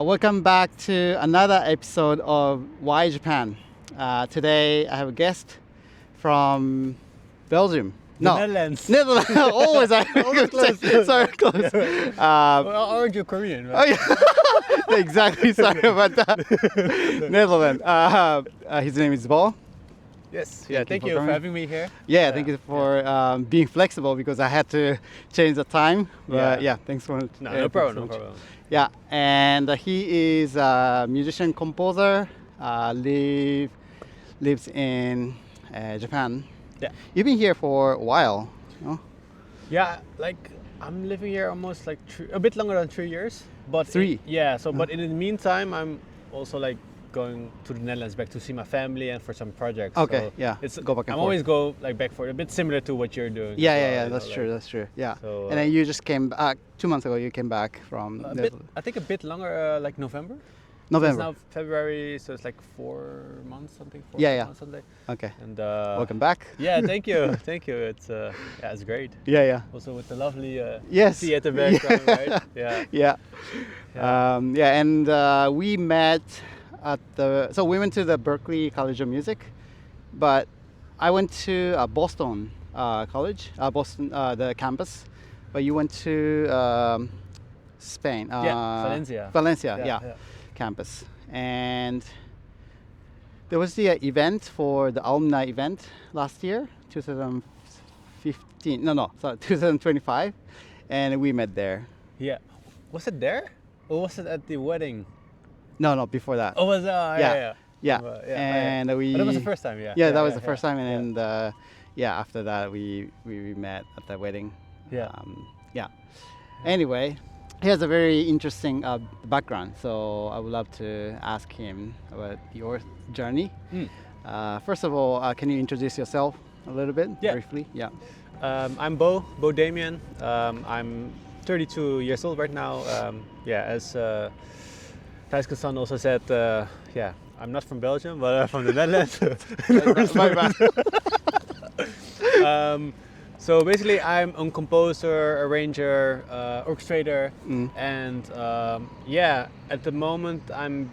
Welcome back to another episode of Why Japan. Today I have a guest from Belgium. No, Netherlands. Netherlands. Always, Always close. Sorry, close. Aren't you Korean? Oh Right? yeah, exactly. Sorry about that. Netherlands. His name is Beau. Yes. Thank Thank you you for for coming. having me here. Thank you for being flexible because I had to change the time. But thanks for No problem. No problem. Yeah, and he is a musician composer. Lives in Japan. Yeah. You've been here for a while, no? Yeah, like I'm living here almost like a bit longer than 3 years. But 3? But in the meantime, I'm also like going to the Netherlands back to see my family and for some projects. Okay, So it's go back and I'm forth. always go like back for a bit similar to what you're doing. That's true. That's true. Yeah. So, and then you just came back 2 months ago. You came back from I think a bit longer, like November. November. It's now February, so it's like 4 months something. 4 months something. Okay. And welcome back. Yeah, thank you, thank you. It's great. Yeah. Also with the lovely Yes. sea at the background, right? Yeah. And we met at so we went to the Berklee College of Music, but I went to Boston College, Boston the campus, but you went to Spain. Valencia. Valencia, campus, and there was the event for the alumni event last year, 2015. Sorry, 2025, and we met there. Yeah. Was it there, or was it at the wedding? No, before that. Oh, was Yeah. And we. But that was the first time, yeah. Yeah, that was the first time, and after that we met at the wedding. Yeah. Anyway, he has a very interesting background, so I would love to ask him about your journey. First of all, can you introduce yourself a little bit briefly? Yeah. I'm Beau Damian. I'm 32 years old right now. As Thijske's son also said, I'm not from Belgium, but from the Netherlands. My bad. So basically, I'm a composer, arranger, orchestrator, and at the moment I'm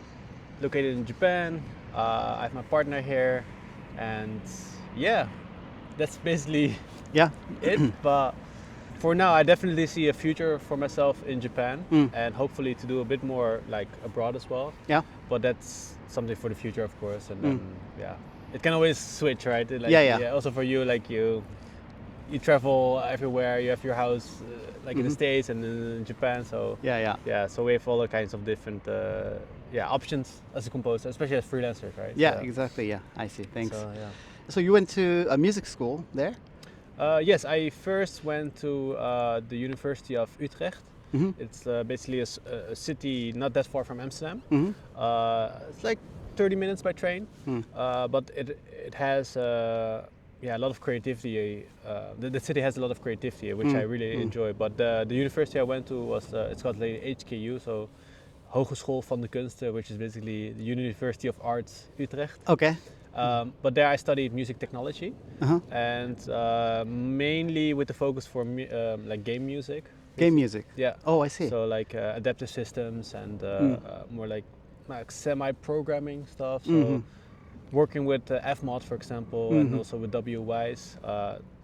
located in Japan. I have my partner here, and that's basically it. But for now, I definitely see a future for myself in Japan, and hopefully to do a bit more like abroad as well. Yeah. But that's something for the future, of course, and then it can always switch, right? Like, also for you, like you travel everywhere. You have your house in the States and in Japan, so so we have all kinds of different options as a composer, especially as freelancers, right? Exactly. Yeah, I see. Thanks. So So you went to a music school there? yes, I first went to the University of Utrecht. It's basically a city not that far from Amsterdam. It's like 30 minutes by train, but it has a lot of creativity. The city has a lot of creativity, which I really enjoy. But the university I went to was it's called the HKU, so Hogeschool van de Kunsten, which is basically the University of Arts Utrecht. Okay. But there I studied music technology, and mainly with the focus for like game music. Game music. Yeah. Oh, I see. So like adaptive systems and more like semi-programming stuff. So working with FMOD, for example, and also with WWise.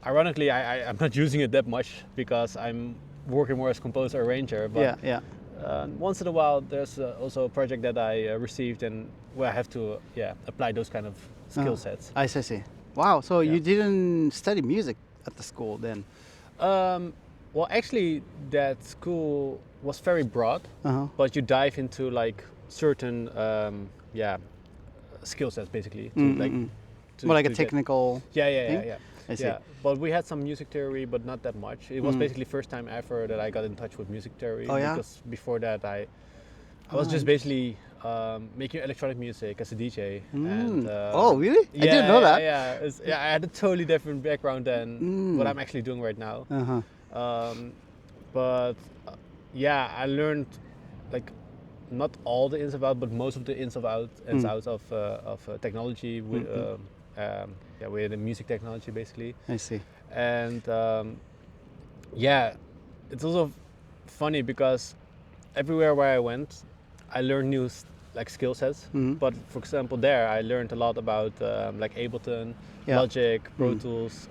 Ironically, I'm not using it that much because I'm working more as composer arranger. But once in a while, there's also a project that I received and where I have to apply those kind of skill sets. I see. Wow. So you didn't study music at the school then? Well, actually, that school was very broad, but you dive into like certain skill sets basically. More like a technical thing? I see. Yeah, but we had some music theory, but not that much. It was basically first time ever that I got in touch with music theory. Oh, yeah? Because before that, I was just basically making electronic music as a DJ. And, oh, really? I didn't know that. I had a totally different background than what I'm actually doing right now. But I learned like not all the ins and outs, but most of the ins and outs of technology with the music technology basically. I see. And it's also funny because everywhere where I went, I learned new like skill sets. But for example, there I learned a lot about like Ableton, Yeah. Logic, Pro Tools,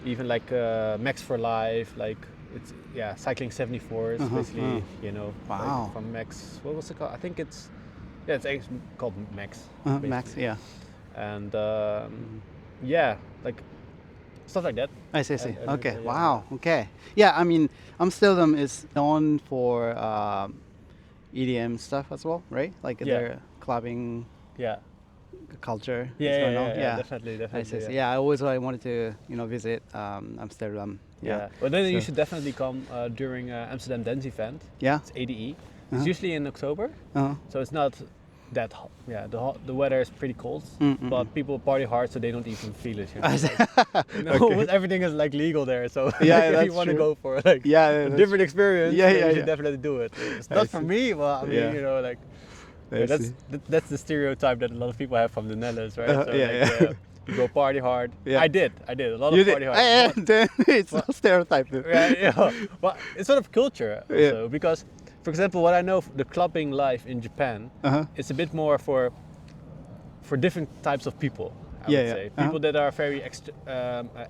even like Max for Live, like it's cycling 74s basically, you know, Wow. like from Max. What was it called? I think it's actually called Max. Max, basically. yeah. And like stuff like that. I see. I Okay. yeah. Wow. Okay. Yeah. I mean, Amsterdam is known for EDM stuff as well, right? Like their clubbing Yeah. culture is Yeah, going on. definitely. I see. Yeah. I always wanted to, visit Amsterdam. Yeah. But then you So- should definitely come during Amsterdam Dance Event. Yeah. It's ADE. It's usually in October, Uh-huh. so it's not that hot. Yeah, the weather is pretty cold, but people party hard, so they don't even feel it. You know? I see. You know, everything is like legal there, so Yeah, if that's you want to true. go for like Yeah, a that's different experience, Yeah, then yeah, you should yeah. definitely do it. It's I not for see. me, but I mean, Yeah. you know, like I that's see. that's the stereotype that a lot of people have from the Netherlands, right? So, yeah, like, yeah. you go party hard. Yeah. I did a lot You of did. party hard. And then it's a stereotype. Yeah. But it's sort of culture also, Yeah. because, for example, what I know, the clubbing life in Japan, it's a bit more for different types of people. I Yeah, would yeah. say people that are very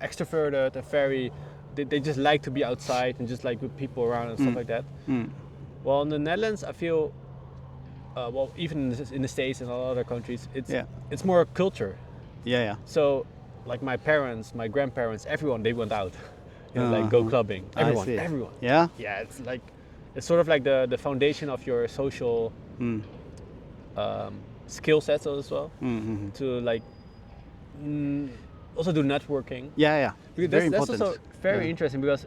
extroverted and very, they just like to be outside and just like with people around and stuff like that. Well, in the Netherlands, I feel, well, even in the States and all other countries, it's more culture. Yeah. So, like my parents, my grandparents, everyone, they went out, you know, like go clubbing. I see. Everyone. Yeah. Yeah, it's sort of like the foundation of your social skill sets as well. To like also do networking. Yeah. Because Very that's important. also very interesting, because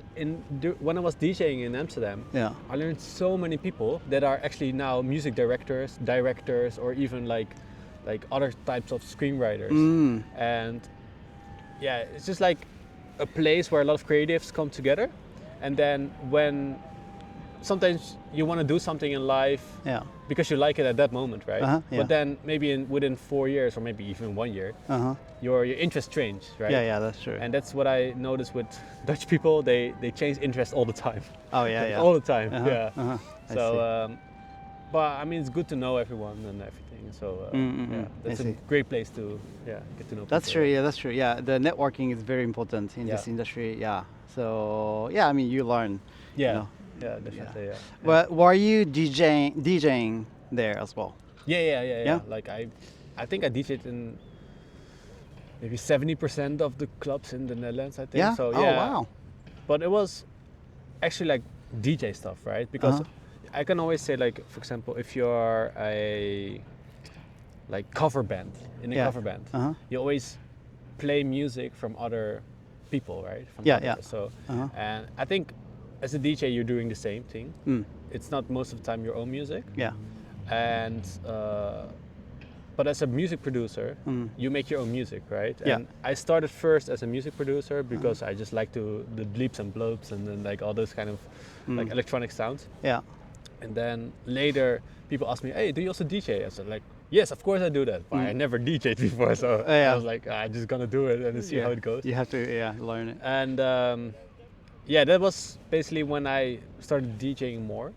when I was DJing in Amsterdam, Yeah. I learned so many people that are actually now music directors, or even like other types of screenwriters. And yeah, it's just like a place where a lot of creatives come together, and then when sometimes you want to do something in life Yeah. because you like it at that moment, right? Yeah. But then maybe within 4 years, or maybe even 1 year, your interest change, right? Yeah, that's true. And that's what I noticed with Dutch people. They change interest all the time. Oh yeah. All the time. Uh-huh, Yeah. uh-huh. I So, see. but I mean, it's good to know everyone and everything. So yeah, that's I a see. great place to get to know. That's people. true. Yeah, that's true. Yeah, the networking is very important in this Yeah. industry. Yeah. So yeah, I mean, you learn. Yeah. You know. Yeah, definitely. Yeah. But were you DJing there as well? Yeah. Like I think I DJed in maybe 70% of the clubs in the Netherlands, I think. Yeah. So Oh yeah. wow. But it was actually like DJ stuff, right? Because I can always say, like, for example, if you're a cover band, in a Yeah. cover band, you always play music from other people, right? From Yeah, other- yeah. So, and I think as a DJ, you're doing the same thing. It's not most of the time your own music. Yeah. And but as a music producer, you make your own music, right? Yeah. And I started first as a music producer because I just like the bleeps and bloops and then like all those kind of like electronic sounds. Yeah. And then later people asked me, "Hey, do you also DJ?" I said like, "Yes, of course I do that." But I never DJed before, so Yeah. I was like, "I'm just gonna do it and see how it goes." You have to learn it. And yeah, that was basically when I started DJing more.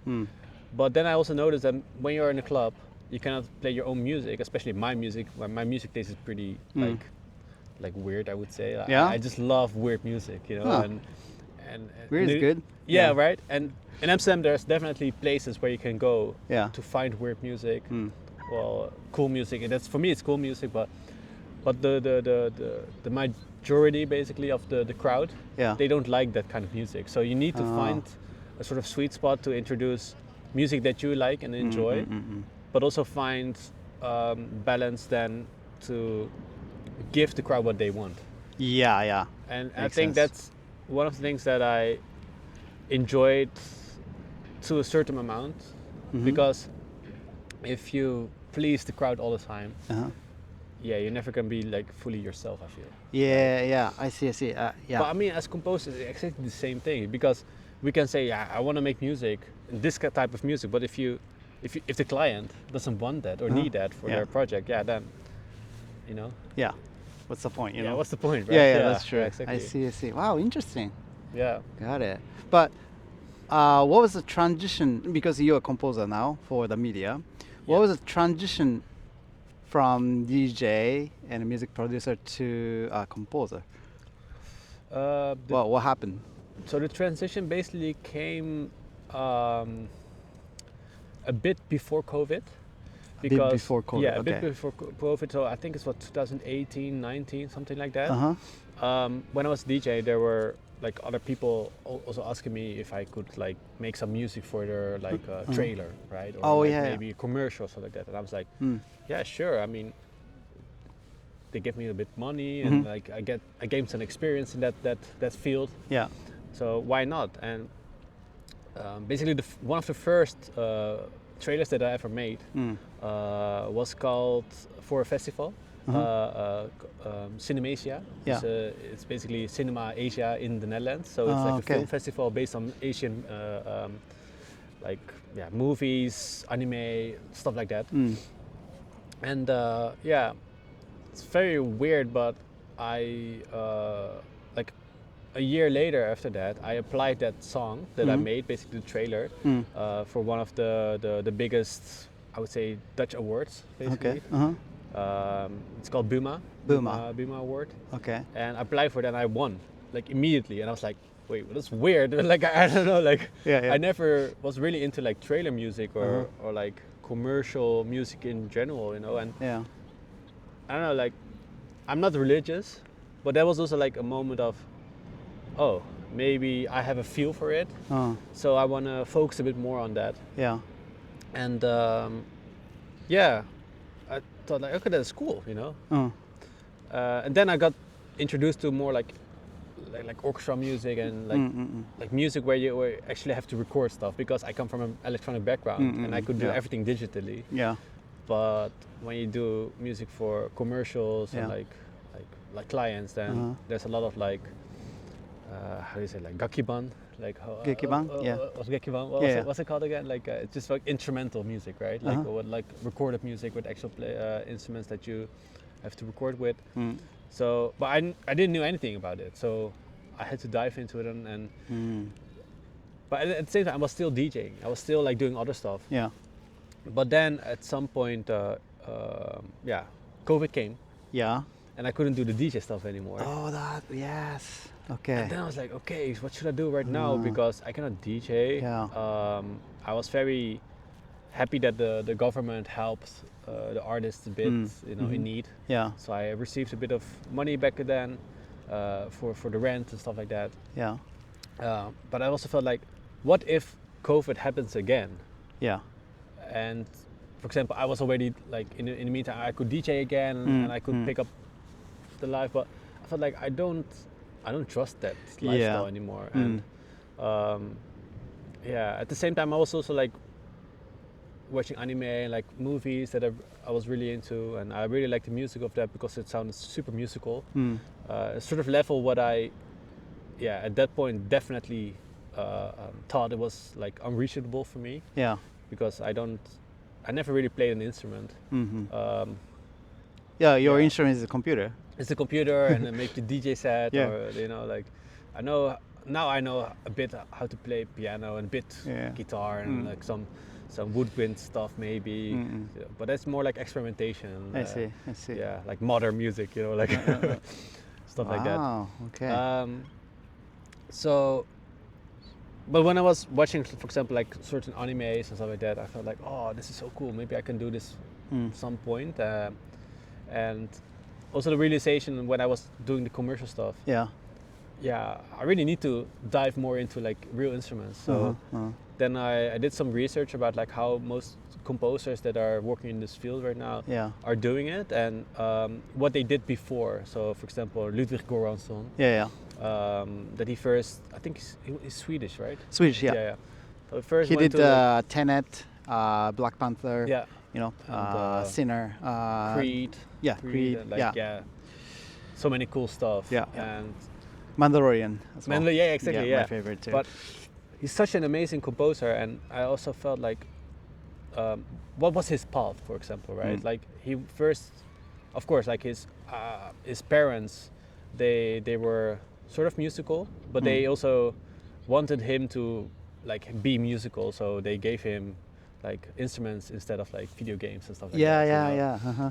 But then I also noticed that when you're in a club, you cannot play your own music, especially my music. My music taste is pretty like weird, I would say. Yeah? I just love weird music, you know. Huh. And Weird is good. Yeah, Yeah. right. And in Amsterdam, there's definitely places where you can go Yeah. to find weird music, well, cool music. And that's, for me, it's cool music. But the majority basically of the crowd, Yeah. they don't like that kind of music. So you need to find a sort of sweet spot to introduce music that you like and enjoy, but also find balance then to give the crowd what they want. Yeah. And I Makes think sense. that's one of the things that I enjoyed to a certain amount, because if you please the crowd all the time, yeah, you're never gonna be like fully yourself, I feel. Yeah. I see. Yeah. But I mean, as composers, it's exactly the same thing, because we can say, yeah, I want to make music, this type of music, but if the client doesn't want that or need that for their project, yeah, then, you know. Yeah. What's the point? You know. What's the point, right? Yeah, that's true. Yeah, exactly. I see. Wow, interesting. Yeah. Got it. But what was the transition? Because you're a composer now for the media. What Yeah. was the transition from DJ and music producer to composer? What happened? So the transition basically came um, a bit before COVID. Bit before COVID, Yeah, a bit okay. before COVID. So I think it's what 2018, 19, something like that. Uh huh. When I was DJ, there were like other people also asking me if I could like make some music for their like trailer, right? Or Oh, like yeah, yeah. maybe a commercial or something like that. And I was like, Mm. yeah, sure. I mean, they give me a bit money Mm-hmm. and like I gained some experience in that field. Yeah. So why not? And basically, one of the first trailers that I ever made Mm. was called for a festival, Cinemasia. Yeah. It's basically Cinema Asia in the Netherlands. So it's like Okay. a film festival based on Asian, like movies, anime, stuff like that. Mm. And yeah, it's very weird, but I like a year later after that, I applied that song that I made, basically the trailer, for one of the biggest, I would say, Dutch awards, basically. Okay. Uh huh. It's called Buma. Buma. Buma Award. Okay. And I applied for that and I won, like immediately. And I was like, wait, well, that's weird. Like, I don't know, like, Yeah, yeah. I never was really into like trailer music or like commercial music in general, you know. And Yeah. I don't know, like, I'm not religious, but that was also like a moment of, oh, maybe I have a feel for it, so I want to focus a bit more on that. Yeah. And yeah, I thought like, okay, that's cool, you know. And then I got introduced to more like orchestra music and like music where you actually have to record stuff, because I come from an electronic background and I could do Yeah. everything digitally. Yeah. But when you do music for commercials Yeah. and like clients, then there's a lot of like how do you say, like gakiban, like how, Gekiban? Yeah. what's gakiban? Yeah. What's it called again? Like it's just like instrumental music, right? Like like recorded music with actual instruments that you have to record with. So, but I didn't know anything about it, so I had to dive into it and but at the same time I was still DJing. I was still like doing other stuff. Yeah. But then at some point, yeah, COVID came Yeah. and I couldn't do the DJ stuff anymore. Oh, that. Yes. Okay. And then I was like, okay, so what should I do right now? Because I cannot DJ. Yeah. I was very happy that the government helped the artists a bit, you know, in need. Yeah. So I received a bit of money back then for the rent and stuff like that. Yeah. But I also felt like, what if COVID happens again? Yeah. And for example, I was already like in the meantime I could DJ again and I could pick up the life, but I felt like I don't trust that lifestyle anymore. And yeah, at the same time I was also like watching anime and like movies that I was really into, and I really liked the music of that because it sounded super musical. Sort of level what I at that point definitely thought it was like unreachable for me. Yeah. Because I never really played an instrument. Yeah. Your Yeah. instrument is a computer. It's a computer and then make the DJ set, Yeah. or you know, like I know a bit how to play piano and a bit guitar and like some woodwind stuff maybe. Yeah, but that's more like experimentation. I see. I see. Yeah, like modern music, you know, like stuff like that. Wow. Okay. So, but when I was watching, for example, like certain animes and stuff like that, I felt like, oh, this is so cool. Maybe I can do this at some point. And also the realization when I was doing the commercial stuff, Yeah. yeah, I really need to dive more into like real instruments. So then I did some research about like how most composers that are working in this field right now Yeah. are doing it, and what they did before. So for example, Ludwig Göransson, Yeah. that he first, I think he's Swedish, right? Swedish. Yeah. Yeah. So first He went did to Tenet, Black Panther. yeah, You know, and, Sinner. Creed. Yeah. Creed. and, like, yeah. so many cool stuff. Yeah. And Mandalorian. As well. Mandalorian, yeah, exactly, yeah. My favorite too. But he's such an amazing composer, and I also felt like, what was his path, for example, right? Like he first, of course, like his parents, they were sort of musical, but they also wanted him to like be musical, so they gave him like instruments instead of like video games and stuff like Yeah, that. yeah, you know? yeah. Uh-huh.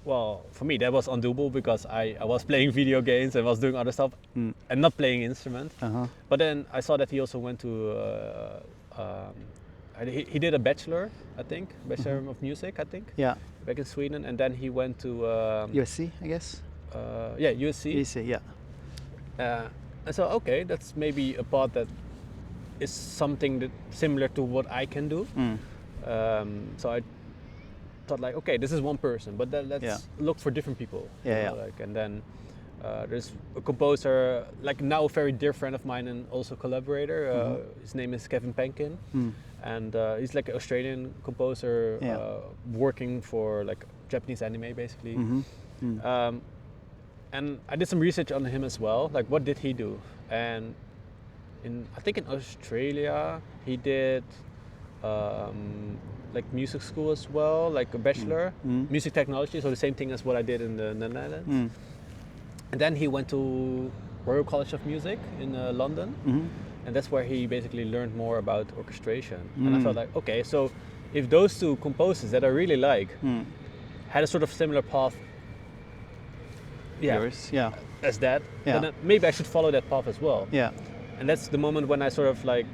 Well, for me that was undoable because I was playing video games and was doing other stuff Mm. and not playing instrument. Uh-huh. But then I saw that he also went to he did a bachelor, I think, bachelor of music, I think, Yeah. back in Sweden, and then he went to USC, I guess. USC. USC, yeah. And so okay, that's maybe a part that is something that similar to what I can do. Mm. So I thought like, okay, this is one person, but then let's Yeah. look for different people. Yeah, you know, yeah. like, and then there's a composer like now a very dear friend of mine and also collaborator. His name is Kevin Penkin, and he's like an Australian composer Yeah. working for like Japanese anime basically. Mm-hmm. And I did some research on him as well. Like, what did he do? And I think in Australia he did like music school as well, like a bachelor, music technology. So the same thing as what I did in the Netherlands. And then he went to Royal College of Music in London, and that's where he basically learned more about orchestration. And I felt like, okay, so if those two composers that I really like had a sort of similar path, Yours, yeah. as that, Yeah. then maybe I should follow that path as well. Yeah. And that's the moment when I sort of like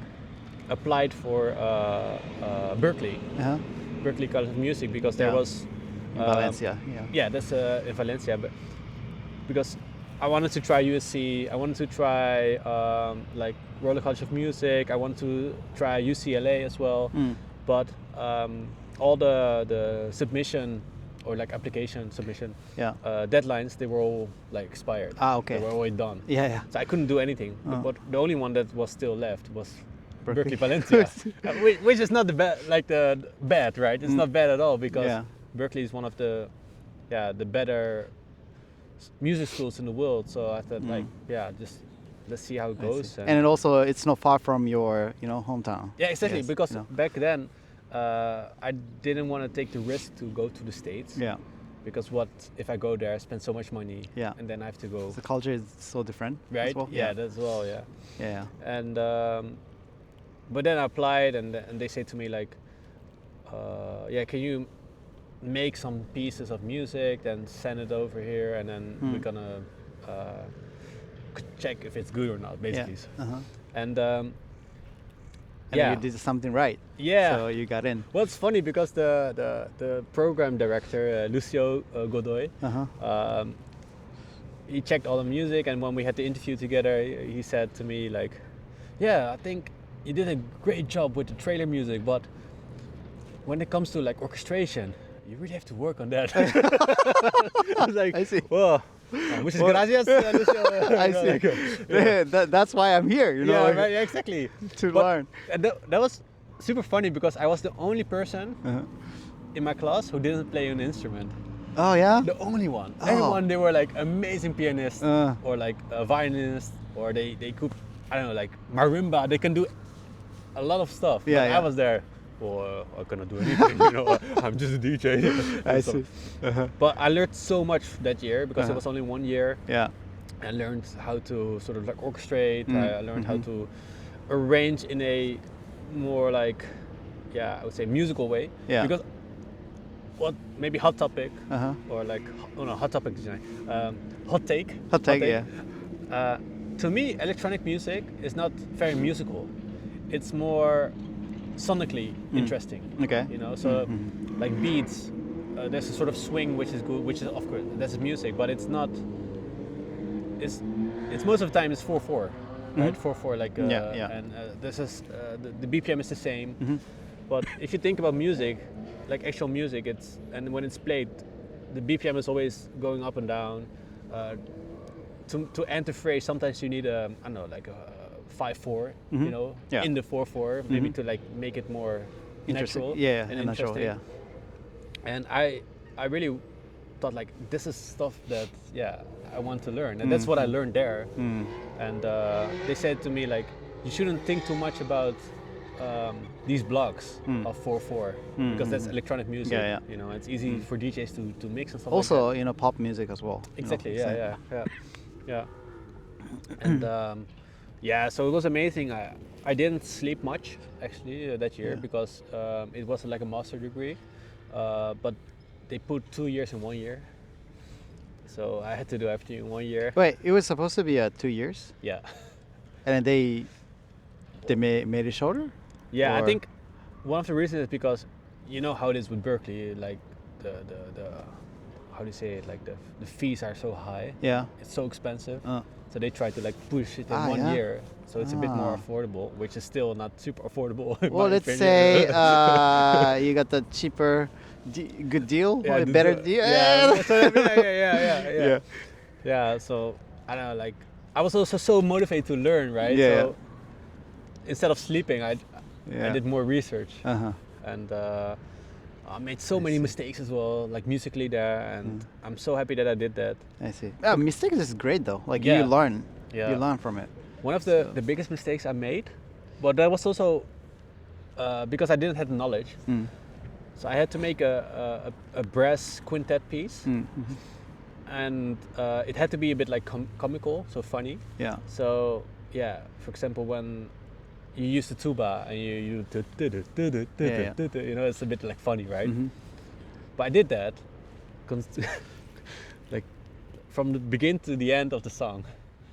applied for Berkeley, Uh-huh. Berkeley College of Music, because there Yeah. was In Valencia, yeah. yeah, that's in Valencia, but because I wanted to try USC, I wanted to try like Royal College of Music, I wanted to try UCLA as well, but all the submission or like application submission Yeah. deadlines, they were all like expired. Ah, okay. They were already done. Yeah, yeah. So I couldn't do anything. But the only one that was still left was Berkeley. Berkeley Valencia, which is not the bad, like the bad, right? It's not bad at all because Yeah. Berkeley is one of the better music schools in the world. So I thought like, just let's see how it I goes. see. And it also, it's not far from your, hometown. yeah, exactly. Yes, Because back then, I didn't want to take the risk to go to the States. Yeah. Because what if I go there, I spend so much money, Yeah. and then I have to go, The culture is so different. as right? well. Yeah, that's well, yeah. Yeah. And but then I applied, and they say to me like, can you make some pieces of music, then send it over here, and then we're gonna check if it's good or not, basically. Yeah. Uh-huh. And And you did something right. Yeah. So you got in. Well, it's funny because the program director, Lucio Godoy, Uh-huh. he checked all the music, and when we had the interview together, he said to me like, yeah, I think you did a great job with the trailer music, but when it comes to like orchestration, you really have to work on that. I was like, I see. Whoa. Muchas gracias, Lucio. I see. That's why I'm here, Yeah, right, yeah, exactly. to But- learn. And that was super funny because I was the only person Uh-huh. in my class who didn't play an instrument. Oh, yeah? The only one. Oh. Everyone, they were like amazing pianists Uh. or like a violinist, or they could, I don't know, like marimba. They can do a lot of stuff. Yeah, But yeah. I was there. Well, I cannot do anything, I'm just a DJ. I So- see. Uh-huh. But I learned so much that year because it Uh-huh. was only 1 year. Yeah. I learned how to sort of like orchestrate. I learned how Mm-hmm. to arrange in a more like, I would say musical way. Yeah. Because what maybe Hot Topic Uh-huh. or like Hot Topic, Hot Take. Hot take, yeah. To me, electronic music is not very musical. It's more sonically interesting. Okay. So like beats. There's a sort of swing which is good, which is of course that's music, but it's not. It's most of the time it's 4/4, right? 4/4 like Yeah. and this is the BPM is the same. But if you think about music, like actual music, and when it's played, the BPM is always going up and down. To end the phrase, sometimes you need I don't know, like a 5/4, Yeah. in the 4/4, maybe to like make it more Interesting. natural. Yeah, and natural, interesting. yeah. And I really thought like this is stuff that I want to learn, and that's what I learned there. And they said to me like, you shouldn't think too much about these blocks of 4/4 because that's electronic music. Yeah, yeah. It's easy for DJs to mix and stuff. Also, like that. pop music as well. Exactly. same. Yeah. And Yeah, so it was amazing. I didn't sleep much actually that year because it was like a master degree, but they put 2 years in 1 year. So I had to do everything in 1 year. Wait, it was supposed to be 2 years, Yeah. and then they made it shorter. Yeah, I Or- think one of the reasons is because you know how it is with Berkeley, like the how do you say it, like the fees are so high. Yeah. It's so expensive. Uh, So they try to like push it in Ah, 1 year, so it's a bit more Ah. affordable, which is still not super affordable. In well, my let's opinion. say you got the cheaper, good deal, or a the better deal- deal. Yeah, that's what I mean. Yeah. Yeah. Yeah, so I don't know, like I was also so motivated to learn, right? Yeah, So instead of sleeping, I Yeah. did more research, Uh-huh. and I made so many see. mistakes as well, like musically there, and I'm so happy that I did that. I see. Mistakes is great though. Like Yeah. you learn. Yeah. You learn from it. One of the biggest mistakes I made, but that was also because I didn't have the knowledge. Mm. So I had to make a brass quintet piece, Mm-hmm. and it had to be a bit like comical, so funny. Yeah. So yeah, for example, when you use the tuba and you you know, it's a bit like funny, right? Mm-hmm. But I did that, like from the beginning to the end of the song.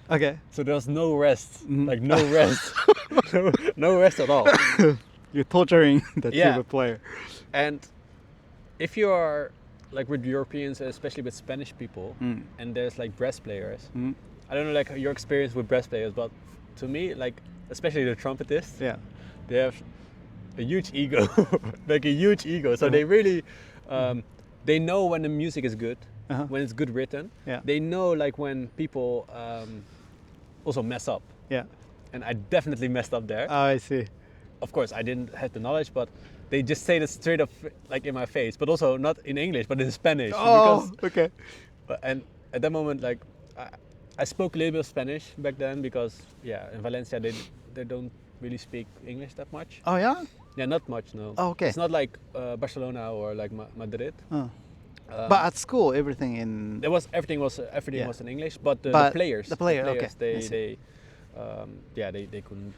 Okay. So there was no rest, Mhm. like no rest, no rest at all. You're torturing the Yeah. tuba player. And if you are like with Europeans, especially with Spanish people, and there's like brass players, Mm. I don't know like your experience with brass players, but to me, like especially the trumpetists, Yeah. they have a huge ego, like a huge ego. So they really, they know when the music is good, Uh-huh. when it's good written. Yeah. They know like when people also mess up, Yeah. and I definitely messed up there. Oh, I see. Of course, I didn't have the knowledge, but they just say it straight up, like in my face, but also not in English, but in Spanish. Oh, okay. And at that moment, like I spoke a little bit of Spanish back then because in Valencia they don't really speak English that much. Oh yeah. Yeah, not much, no. Oh, okay. It's not like Barcelona or like Madrid. Oh. But at school, everything in. There was everything Yeah. was in English, but the But players, the player, okay, I see. they couldn't.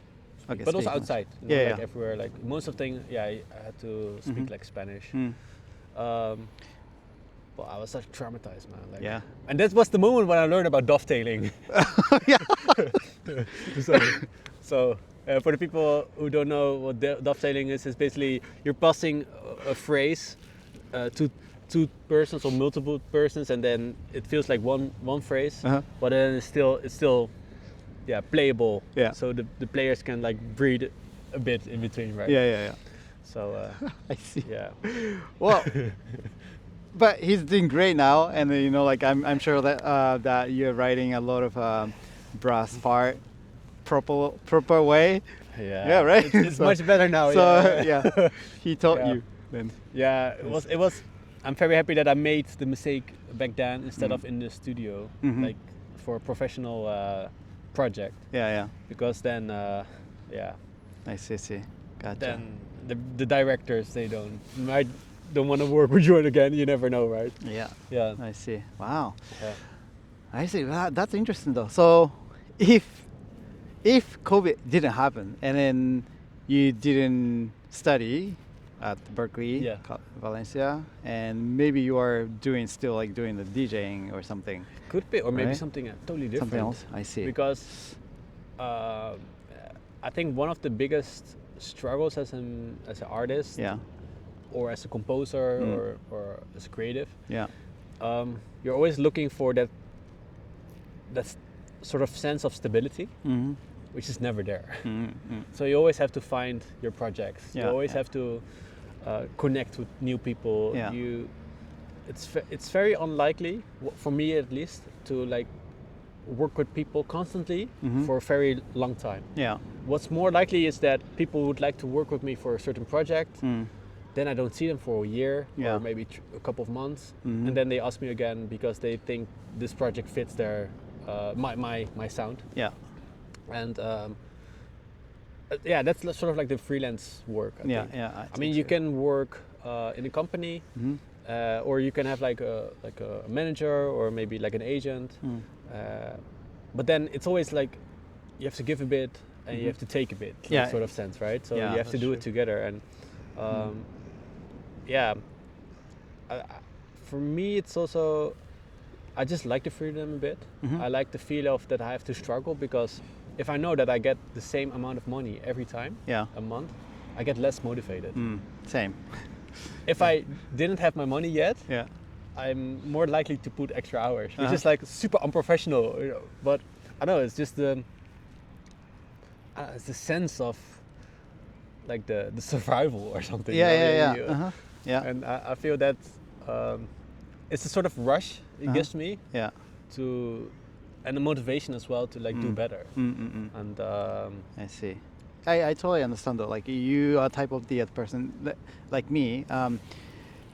Okay, But also speak outside, English. Yeah, like yeah. everywhere, like most of things, I had to speak like Spanish. Mm. But I was such traumatized, man. Like, Yeah. And that was the moment when I learned about dovetailing. Yeah. So for the people who don't know what dovetailing is basically you're passing a phrase to two persons or multiple persons, and then it feels like one phrase, Uh-huh. but then it's still playable. Yeah. So the players can like breathe a bit in between, right? Yeah. So I see. yeah. Well, but he's doing great now, and you know, like I'm sure that that you're writing a lot of brass part proper way. Yeah. Yeah, right? It's So- much better now. So yeah. he taught Yeah. you then. Yeah, it was. I'm very happy that I made the mistake back then instead of in the studio, Mhm. like for a professional project. Yeah. Because then, I see. Gotcha. then the directors they might don't want to work with you again. You never know, right? Yeah. Yeah. I see. Wow. Yeah. I see. That's interesting though. So, if COVID didn't happen and then you didn't study at Berkeley, Yeah. Valencia, and maybe you are doing the DJing or something, Could be, or maybe Right. something totally different. something else. I see. Because I think one of the biggest struggles as an artist, Yeah. or as a composer, Mm. or as a creative, Yeah. you're always looking for that sort of sense of stability, Mm-hmm. which is never there. Mm-hmm. So you always have to find your projects. Yeah, You always yeah. have to connect with new people. Yeah. It's very unlikely, for me at least, to like work with people constantly Mhm. for a very long time. Yeah. What's more likely is that people would like to work with me for a certain project, Mm. then I don't see them for a year Yeah. or maybe a couple of months, Mhm. and then they ask me again because they think this project fits their my sound. Yeah. And that's sort of like the freelance work. I Yeah. think. Yeah. I mean, you can work in a company, Mhm. or you can have like a manager or maybe like an agent. Mm. But then it's always like you have to give a bit and you have to take a bit, like, Yeah. sort of sense, right? So Yeah, you have to that's do it true. together, and yeah, I, for me it's also, I just like the freedom a bit. I like the feel of that I have to struggle, because if I know that I get the same amount of money every time, Yeah. a month, I get less motivated. Same. If I didn't have my money yet, Yeah. I'm more likely to put extra hours, which is like super unprofessional, you know. But I don't know, it's just it's the sense of like the survival or something. Yeah, you know? yeah, You- yeah. Yeah. And I feel that it's a sort of rush it gives me Yeah. to, and the motivation as well to like do better. And I see. I totally understand though. Like you are type of the person like me,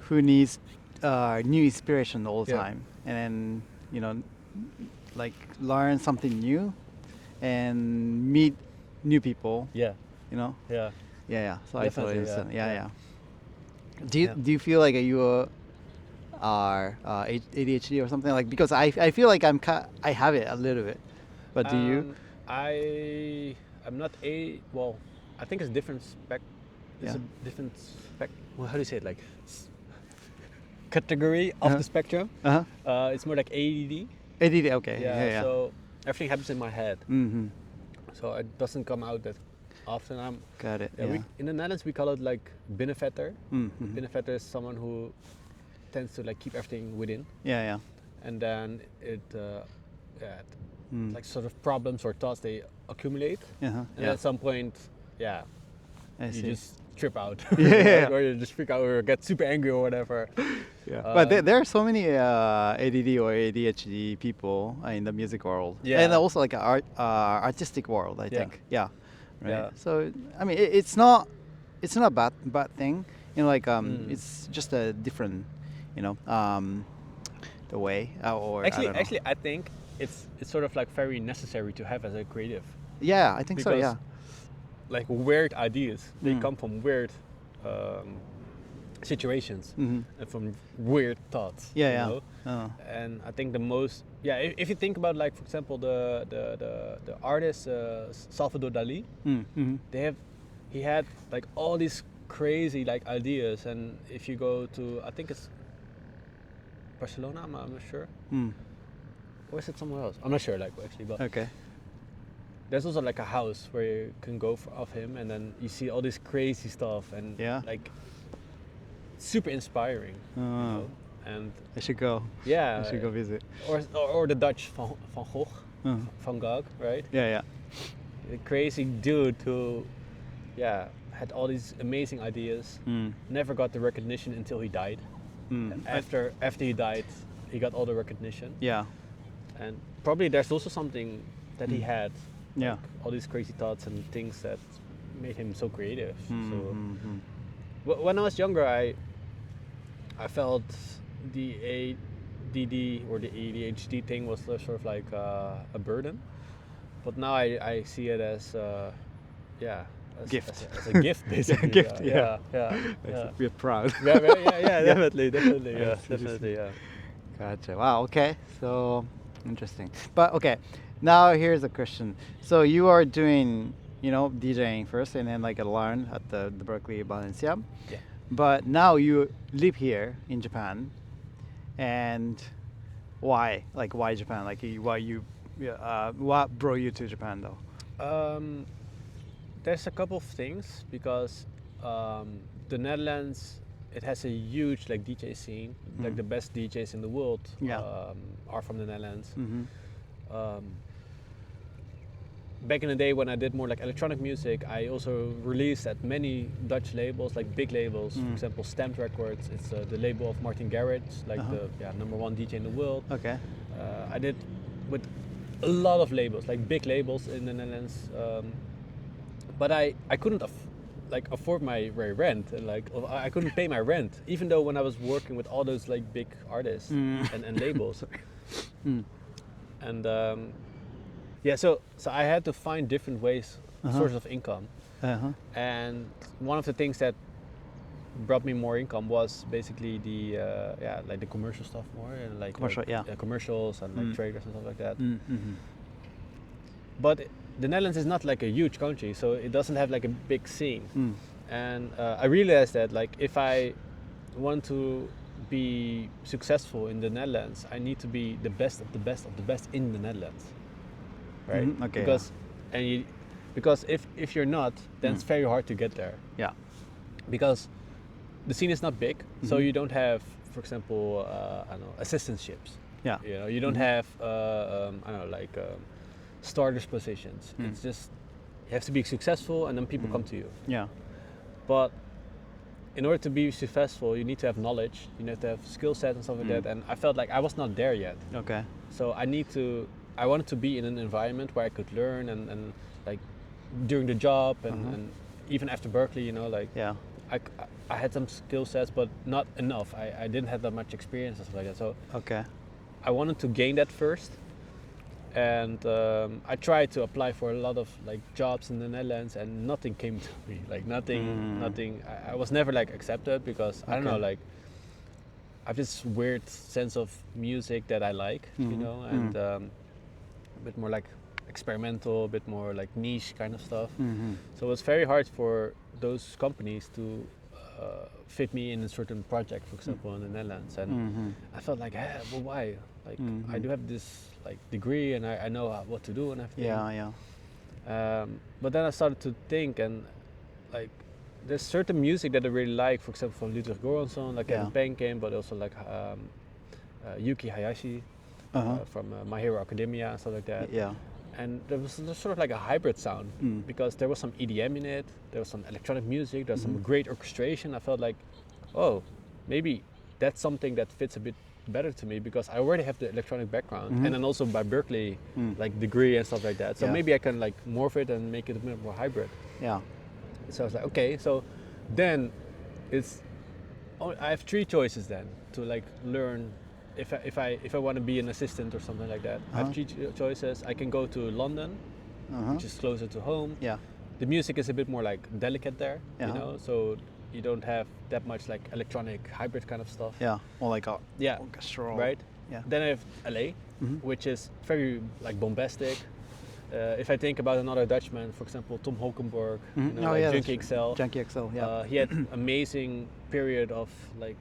who needs new inspiration all the Yeah. time, and then like learn something new, and meet new people. yeah, You know. yeah. Yeah. So I totally Definitely, understand. yeah, Yeah. yeah. Do you Yeah. do you feel like you are ADHD or something, like, because I feel like I have it a little bit, but do you? I'm not well, I think it's a different spec. It's Yeah. a different spec. Well, how do you say it? Like category of the spectrum. It's more like ADD. ADD. Okay. Yeah, Yeah. so everything happens in my head. Mm-hmm. So it doesn't come out that often. Got it. Yeah, Yeah. in the Netherlands we call it like binnenvetter. Mm-hmm. Binnenvetter is someone who tends to like keep everything within, Yeah. and then like sort of problems or thoughts, they accumulate, Yeah. and at some point, yeah, I you see. just trip out. Yeah. Or you just freak out or get super angry or whatever. Yeah. But there are so many ADD or ADHD people in the music world, Yeah. and also like artistic world, I Yeah. think. Yeah. Right. Yeah. So I mean, it's not a bad thing. Like it's just a different, the way or Actually, I don't know. I think it's sort of like very necessary to have as a creative. Yeah, I think so. Because Yeah. like weird ideas, they Mm. come from weird situations Mm-hmm. and from weird thoughts. Yeah. you Yeah. know? Oh. And I think the most, if you think about, like, for example, the artist Salvador Dali, Mm-hmm. he had like all these crazy like ideas, and if you go to, I think it's Barcelona, I'm not sure, Mm. or is it somewhere else? I'm not sure, like, actually, but Okay. there's also like a house where you can go of him, and then you see all this crazy stuff, and Yeah. like super inspiring, you know? And I should go. yeah, I should go visit. or the Dutch Van Gogh, Uh-huh. Van Gogh, right? Yeah. A crazy dude who, had all these amazing ideas. Mm. Never got the recognition until he died. Mm. After he died, he got all the recognition. Yeah. And probably there's also something that he had. Yeah. Like all these crazy thoughts and things that made him so creative. So when I was younger, I felt the ADD or the ADHD thing was sort of like a burden. But now I see it as Gift. as a gift, basically. gift, Yeah. We're proud. Yeah, definitely, Yeah, definitely, yeah. Gotcha. Wow. Okay. So interesting. But okay, now here's a question. So you are doing, DJing first, and then like learn at the Berkeley Valencia. Yeah. But now you live here in Japan, and why? Like why Japan? Like what brought you to Japan though? There's a couple of things, because the Netherlands, it has a huge like DJ scene. Like the best DJs in the world Yeah. are from the Netherlands. Mm-hmm. Back in the day when I did more like electronic music, I also released at many Dutch labels, like big labels. For example, Stamped Records. It's the label of Martin Garrix, like the #1 DJ in the world. Okay. I did with a lot of labels, like big labels in the Netherlands. But I couldn't afford my rent, and like I couldn't pay my rent, even though when I was working with all those like big artists and labels. And so I had to find different ways, sources of income. And one of the things that brought me more income was basically the like the commercial stuff more, and like Commercial, yeah. commercials and like traders and stuff like that. Mm-hmm. But the Netherlands is not like a huge country, so it doesn't have like a big scene. And I realized that like if I want to be successful in the Netherlands, I need to be the best of the best of the best in the Netherlands, right? Okay. Because if you're not, then it's very hard to get there. Yeah. Because the scene is not big, so you don't have, for example, I don't know, assistantships. Yeah. You know, you don't have I don't know, like starters positions. It's just you have to be successful, and then people come to you. Yeah. But in order to be successful, you need to have knowledge, you need to have skill set and stuff like that. And I felt like I was not there yet. Okay. So I wanted to be in an environment where I could learn and like during the job and even after Berkeley, you know, like Yeah. I had some skill sets, but not enough. I didn't have that much experience and stuff like that. So Okay. I wanted to gain that first. And I tried to apply for a lot of like jobs in the Netherlands, and nothing came to me. Like nothing. I was never like accepted because I don't know. Like I have this weird sense of music that I like, you know, and a bit more like experimental, a bit more like niche kind of stuff. So it was very hard for those companies to fit me in a certain project, for example, in the Netherlands. And I felt like, well, why? Like I do have this like degree, and I know what to do and everything. Yeah. But then I started to think, and like there's certain music that I really like, for example, from Ludwig Göransson, like Kevin Penkin, but also like Yuki Hayashi from My Hero Academia and stuff like that. Yeah. And there was sort of like a hybrid sound because there was some EDM in it, there was some electronic music, there was some great orchestration. I felt like, oh, maybe that's something that fits a bit better to me because I already have the electronic background and then also by Berkeley like degree and stuff like that. So maybe I can like morph it and make it a bit more hybrid. Yeah. So I was like, okay, so then I have three choices then to like learn. If I want to be an assistant or something like that, I have three choices. I can go to London, which is closer to home. Yeah. The music is a bit more like delicate there, you know, so you don't have that much like electronic hybrid kind of stuff. Yeah. Or like a Yeah. orchestral. Right. Yeah. Then I have LA, which is very like bombastic. If I think about another Dutchman, for example, Tom Holkenborg, you know, like Junkie XL. Junkie XL. Yeah. He had amazing period of like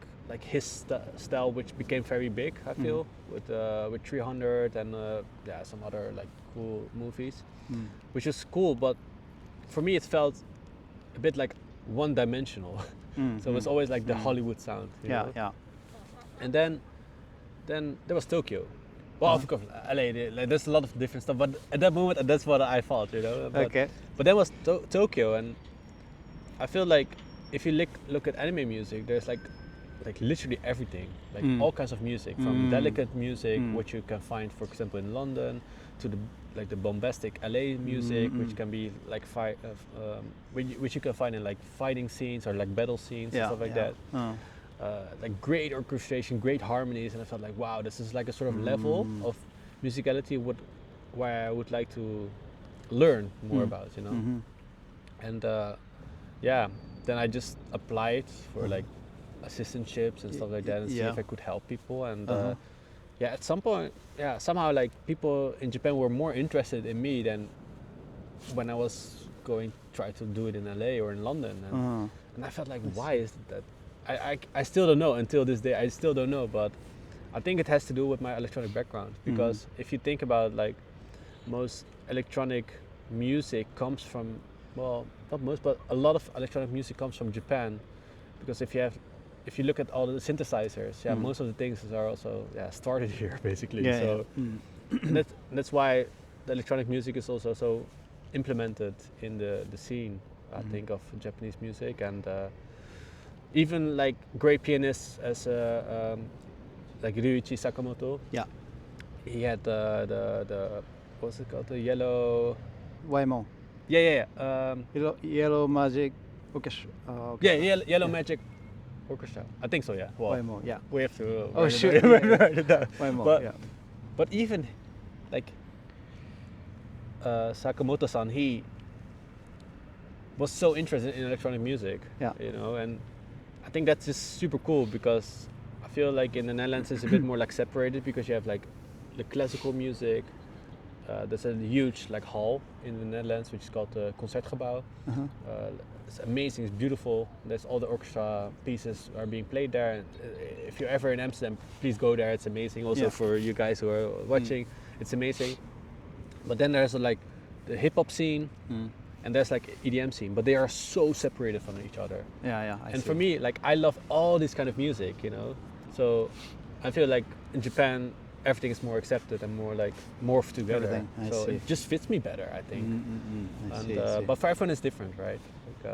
his style, which became very big. I feel with 300 and some other like cool movies, which is cool. But for me, it felt a bit like one-dimensional. So it was always like the Hollywood sound. You know? Yeah. And then there was Tokyo. Well, of course, LA. Like, there's a lot of different stuff, but at that moment, that's what I thought, you know. But then was Tokyo, and I feel like if you look at anime music, there's like literally everything, like all kinds of music, from delicate music, which you can find, for example, in London, to the bombastic LA music, which can be like which you can find in like fighting scenes or like battle scenes and stuff like that. Like great orchestration, great harmonies, and I felt like, wow, this is like a sort of level of musicality where I would like to learn more about, you know. And then I just applied for like assistantships and stuff like that, and see if I could help people. And at some point, somehow like people in Japan were more interested in me than when I was try to do it in LA or in London. And I felt like, why is that? I still don't know until this day. I still don't know, but I think it has to do with my electronic background, because if you think about like most electronic music comes from, well, not most, but a lot of electronic music comes from Japan, because if you look at all the synthesizers, most of the things are also started here basically. And that's why the electronic music is also so implemented in the scene, I think, of Japanese music. And even like great pianists as like Ryuichi Sakamoto. Yeah. He had the what's it called? The yellow. YMO. Yeah. Yellow Magic Orchestra. Yellow Magic Orchestra. I think so. Yeah. Well, YMO. Yeah. we have to. Oh sure. YMO. But even like Sakamoto-san, he was so interested in electronic music. Yeah. You know, and I think that's just super cool, because I feel like in the Netherlands it's a bit more like separated, because you have like the classical music, there's a huge like hall in the Netherlands which is called the Concertgebouw. It's amazing, it's beautiful. There's all the orchestra pieces are being played there. And if you're ever in Amsterdam, please go there. It's amazing. Also for you guys who are watching, it's amazing. But then there's like the hip hop scene, and there's like EDM scene, but they are so separated from each other. I see. For me, like I love all this kind of music, you know. So I feel like in Japan everything is more accepted and more like morphed together. Everything, I so see. it just fits me better, I think. I see. But for everyone it's different, right? Like,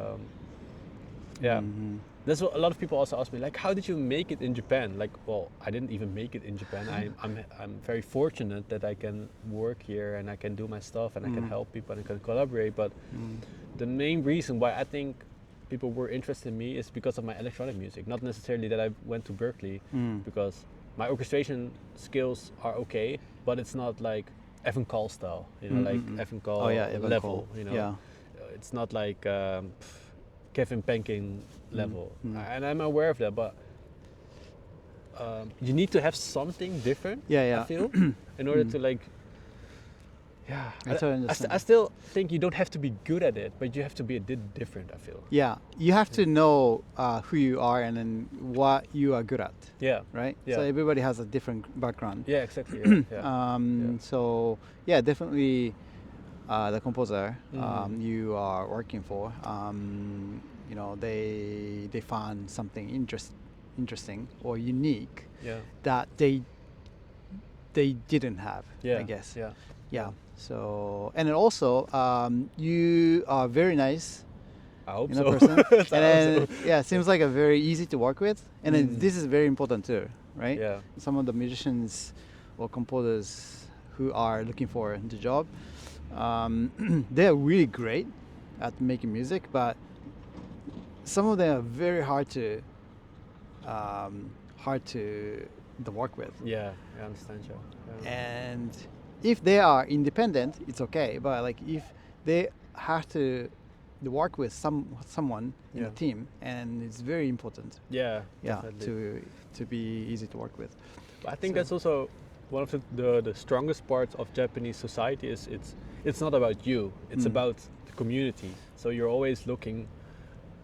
that's what a lot of people also ask me, like, how did you make it in Japan? Like, well, I didn't even make it in Japan. I'm very fortunate that I can work here and I can do my stuff and I can help people and I can collaborate. But the main reason why I think people were interested in me is because of my electronic music, not necessarily that I went to Berkeley, because my orchestration skills are okay, but it's not like Evan Call style, you know, like Evan Call level, Call. you know. Yeah. It's not like Kevin Penkin level, and I'm aware of that, but you need to have something different. I feel in order to like. Yeah, I totally understand. I still think you don't have to be good at it, but you have to be a bit different, I feel. Yeah, you have to know who you are and then what you are good at. Yeah. Right? Yeah. So everybody has a different background. Yeah, exactly. So yeah, definitely the composer you are working for, you know, they found something interesting or unique that they didn't have, I guess. Yeah. So, and then also, you are very nice. I hope in a so. person. And then, seems like a very easy to work with. And then this is very important too, right? Yeah. Some of the musicians or composers who are looking for the job, they are really great at making music, but some of them are very hard to work with. Yeah, I understand you. Yeah. And if they are independent, it's okay. But like if they have to work with someone in a team, and it's very important. Yeah, to be easy to work with. But I think that's also one of the strongest parts of Japanese society is it's not about you. It's about the community. So you're always looking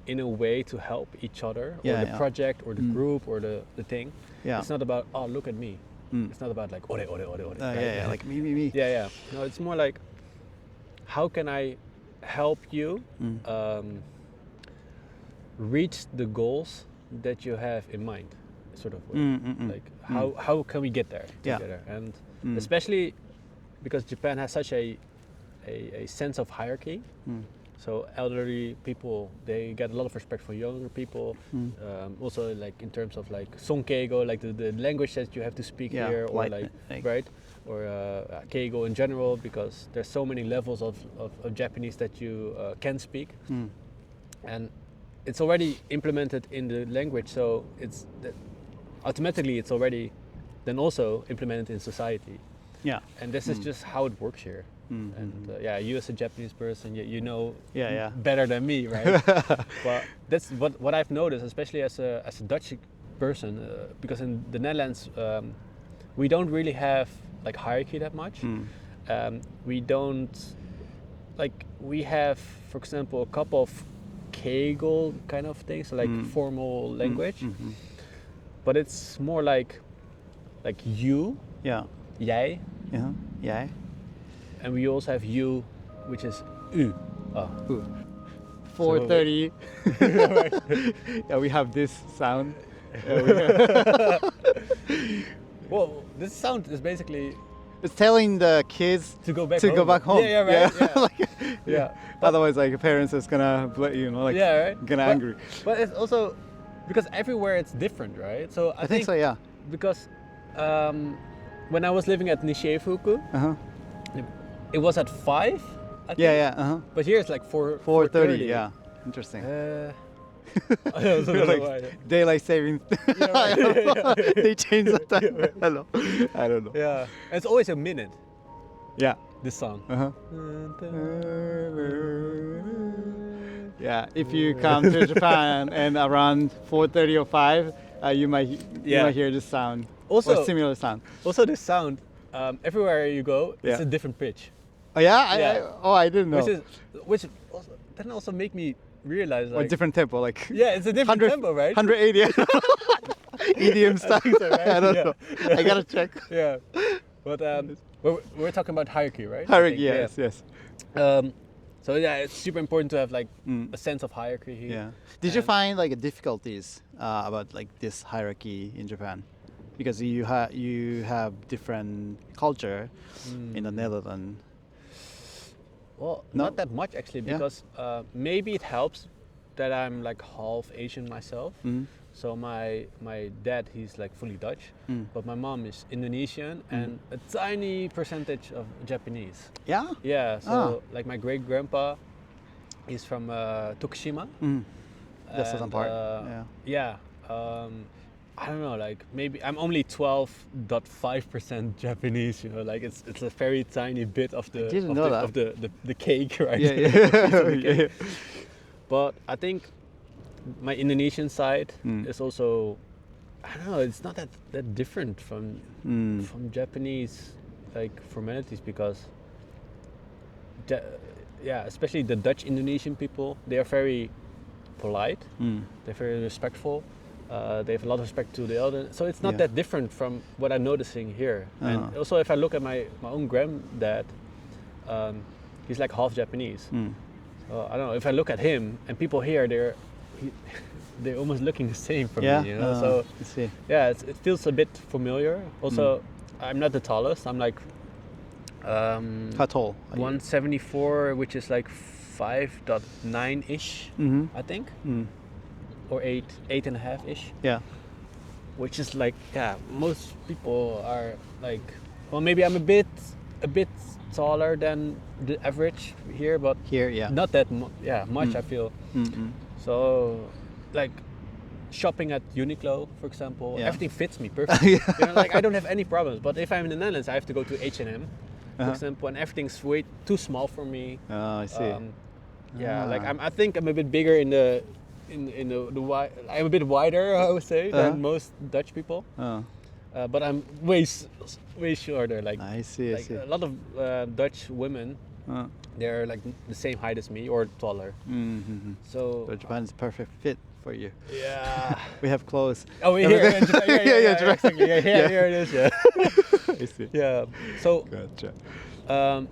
in a way to help each other or the project or the group or the thing. Yeah. It's not about, oh, look at me. It's not about like ore. Right? Like me. Yeah. No, it's more like, how can I help you reach the goals that you have in mind, sort of way. Like how can we get there together? And especially because Japan has such a sense of hierarchy. So elderly people, they get a lot of respect for younger people. Also, like in terms of like sonkeigo, like the language that you have to speak here, or like right, or keigo in general, because there's so many levels of Japanese that you can speak, and it's already implemented in the language. So it's automatically it's already then also implemented in society. Yeah, and this is just how it works here. And you as a Japanese person, you know better than me, right? But that's what I've noticed, especially as a Dutch person, because in the Netherlands we don't really have like hierarchy that much. We don't we have, for example, a couple of kegel kind of things, so like formal language, but it's more like you, jij, jij. And we also have you, which is u. 4:30. Yeah, we have this sound. Well, this sound is basically it's telling the kids to go back home. Yeah, right. Yeah. Otherwise, like parents is gonna, gonna angry. But it's also because everywhere it's different, right? So I think so. Yeah. Because when I was living at Nishiefuku, it was at 5. I think. But here it's like 4:30. Yeah. Interesting. Like daylight saving. They change the time. I don't know. Yeah. And it's always a minute. Yeah. This song. Yeah. If you come to Japan and around 4:30 or 5, you might hear this sound. Also, or similar sound. Also, this sound everywhere you go, it's Yeah. a different pitch. Oh yeah? Yeah. I didn't know. Which also, then also make me realize Or like different tempo, like yeah, it's a different tempo, right? 180 EDM style. think so, right? I don't Yeah. know. Yeah. I gotta check. Yeah, but we're talking about hierarchy, right? I Hierarchy, think, yes. So yeah, it's super important to have like Mm. a sense of hierarchy here. Yeah. Did you And- find like difficulties about like this hierarchy in Japan? Because you have different culture in the Netherlands. Well, No? not that much actually, Yeah. because maybe it helps that I'm like half Asian myself. Mm. So my dad, he's like fully Dutch, Mm. but my mom is Indonesian and a tiny percentage of Japanese. Yeah. Yeah, so Ah. like my great grandpa, he's from Tokushima. Mm. That's the and, southern part. Yeah. I don't know, like maybe I'm only 12.5% Japanese, you know, like it's a very tiny bit of the didn't of, know the, that. of the cake, right? Yeah. Piece of the Yeah. cake. But I think my Indonesian side Mm. is also, I don't know, it's not that different from Mm. Japanese like formalities, because yeah, especially the Dutch Indonesian people, they are very polite, Mm. they're very respectful, they have a lot of respect to the elder, so it's not Yeah. that different from what I'm noticing here. And Uh-huh. also if I look at my own granddad, he's like half Japanese. Mm. I don't know, if I look at him and people here, they're almost looking the same for Yeah. me, you know. So I see. yeah, it feels a bit familiar. Also, I'm not the tallest. I'm like How tall? are you? 174, which is like 5.9 ish, Mhm. I think, Mm. or 8.5 ish, Yeah. which is like, yeah, most people are like, well, maybe I'm a bit taller than the average here, but Here, yeah. not that much. I feel. Mm-mm. So, like shopping at Uniqlo, for example, Yeah. everything fits me perfectly. Yeah. You know, like I don't have any problems. But if I'm in the Netherlands, I have to go to H&M, for Uh-huh. example, and everything's way too small for me. Oh, I see. Yeah, like Ah. I think I'm a bit bigger in the I'm a bit wider, I would say, Uh-huh. than most Dutch people. Oh, But I'm way shorter. Like I see. I like see. a lot of Dutch women, they're like the same height as me or taller. Mm-hmm. So So Japan is a perfect fit for you. yeah. We have clothes. Oh, here in Japan. Yeah, Japan. exactly. Yeah, Yeah. here it is. Yeah. I see. Yeah. So Gotcha.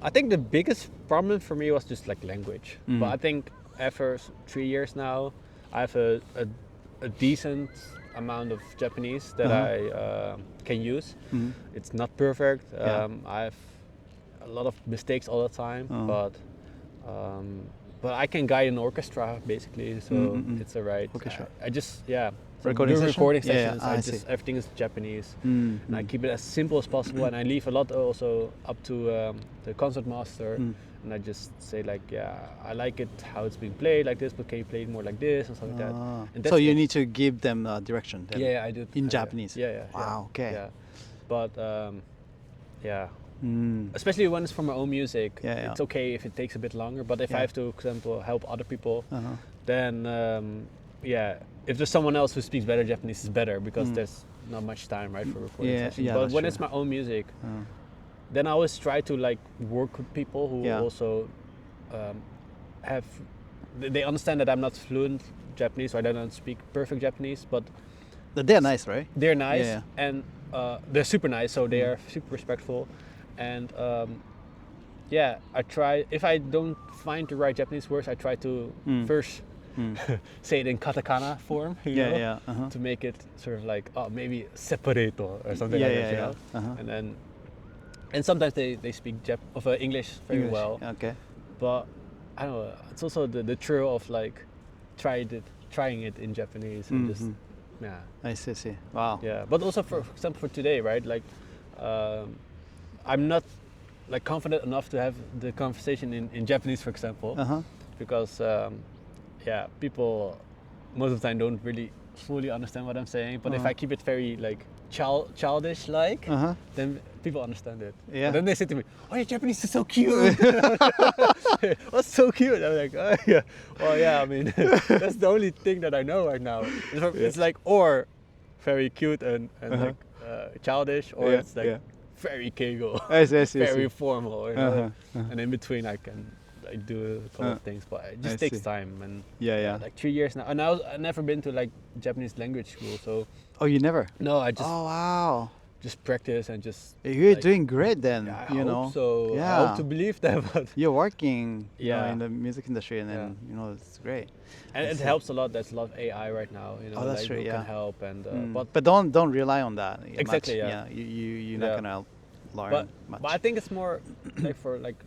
I think the biggest problem for me was just like language. Mm. But I think after 3 years now, I have a decent amount of Japanese that Uh-huh. I can use. Mhm. It's not perfect. Yeah. I have a lot of mistakes all the time, Uh-huh. but I can guide an orchestra basically, so it's alright. Orchestra. I just so Recording do session? recording Yeah, yeah. sessions. Ah, I I see. just everything is Japanese, Mm. and I keep it as simple as possible. And I leave a lot also up to the concert master, and I just say like, yeah, I like it how it's being played like this, but can you play it more like this and stuff like that. Ah. And So that's you it. need to give them direction. Then. Yeah, I do. In yeah. Japanese? Yeah. Wow, okay. Yeah, but yeah. Mm. Especially when it's for my own music, Yeah, yeah. it's okay if it takes a bit longer. But if Yeah. I have to, for example, help other people, Uh-huh. then if there's someone else who speaks better Japanese, it's better because there's not much time, right, for recording Yeah, sessions. yeah, But that's when true. it's my own music, Uh. then I always try to like work with people who Yeah. also they understand that I'm not fluent Japanese, or I don't speak perfect Japanese, but But they're nice, right? they're nice Yeah. and they're super nice, so they are super respectful. And I try, if I don't find the right Japanese words, I try to first say it in katakana form, you Yeah, know, yeah. Uh-huh. to make it sort of like, maybe separato or something Yeah, like yeah, that, you yeah. know? Uh-huh. And sometimes they speak English very English. well, Okay. but I don't know, it's also the thrill of like trying it in Japanese and just, yeah. I see. Wow. Yeah, but also for example for today, right? Like, I'm not like confident enough to have the conversation in Japanese, for example, Uh-huh. because people most of the time don't really fully understand what I'm saying. But if I keep it very like childish like, Uh-huh. then people understand it. Yeah. And then they say to me, "Oh, your Japanese is so cute." What's so cute? I'm like, "Oh yeah, well yeah. I mean, that's the only thing that I know right now. It's like or very cute and like childish, or Yeah, it's like yeah. very keigo, I see, I see, I very see. formal, you know? Uh-huh, And in between I can like do a couple of things, but it just I takes see. time. And Yeah. like 3 years now, and I've never been to like Japanese language school, so Oh, you never? no, I just Oh, wow. practice and just. You're like, doing great then, Yeah, I you hope know. so. I Yeah. hope to believe that, but You're working, Yeah. in the music industry, and then, Yeah. it's great. and I it see. helps a lot. There's a lot of AI right now, Oh, that's like true, who yeah. can help, and But but don't rely on that Exactly, much. yeah. You're not Yeah. gonna learn but much. but I think it's more like for like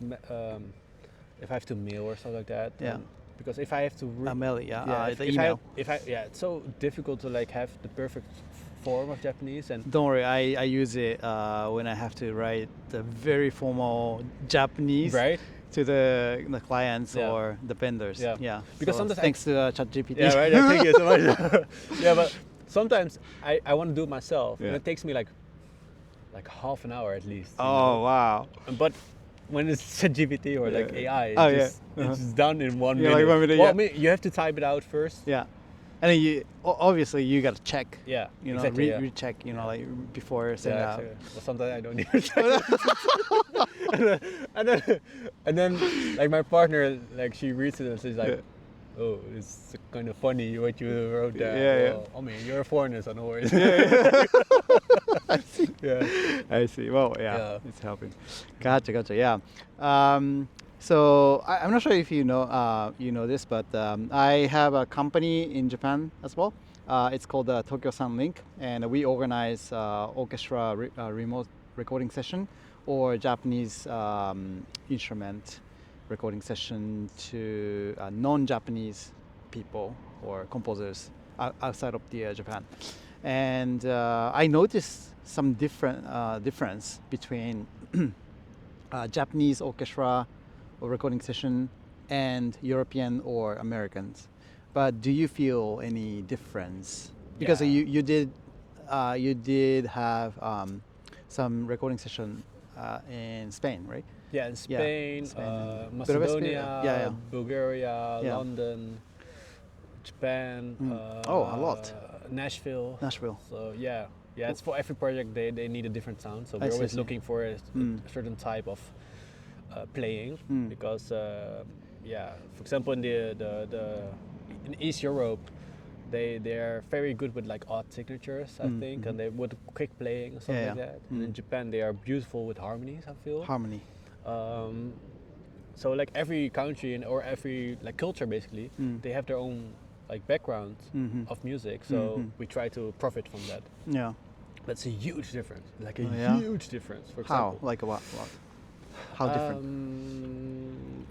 if I have to mail or stuff like that. Yeah. Because if I have to Mail it, yeah. yeah, The if email. it's so difficult to like have the perfect form of Japanese, and Don't worry, I use it when I have to write the very formal Japanese right. to the clients Yeah. or the vendors. Yeah. Because So sometimes thanks to ChatGPT. Yeah, right. Thank you so much. Yeah, but sometimes I want to do it myself, and Yeah. it takes me like half an hour at least. you Oh know? wow. But when it's ChatGPT or like Yeah. AI, Oh, it's, yeah. just, Uh-huh. it's just done in 1 Yeah, minute. like 1 minute, Well, yeah. I mean, you have to type it out first. Yeah. And then obviously you gotta check. Yeah, You know, exactly, yeah. recheck. Like before sending Yeah, out. exactly. Well, sometimes I don't even check. and then like my partner, like she reads it and she's like, Yeah. "Oh, it's kind of funny what you wrote there." Yeah. Well, I mean, you're a foreigner, so no worries. I see. Yeah. I see. Well, Yeah. it's helping. Gotcha. Yeah. So I'm not sure if you know this, but I have a company in Japan as well. It's called Tokyo Sound Link, and we organize orchestra remote recording session or Japanese instrument recording session to non-Japanese people or composers outside of the Japan. And I noticed some difference between Japanese orchestra or recording session and European or Americans. But do you feel any difference? Because Yeah. you did have some recording session in Spain, right? Yeah, in Spain, Spain. Macedonia, Yeah. Bulgaria, Yeah. London, Japan. Oh, a lot. Nashville. Nashville. So yeah, it's for every project they need a different sound. So I we're see, always see. looking for a certain type of playing because for example in in East Europe they're very good with like odd signatures I think, and they with quick playing or something like that. And in Japan they are beautiful with harmonies, I feel. Harmony. So like every country or every like culture basically, they have their own like background of music. So we try to profit from that. Yeah. That's a huge difference. Like a Oh, yeah? huge difference. For How? example, Like what? How different?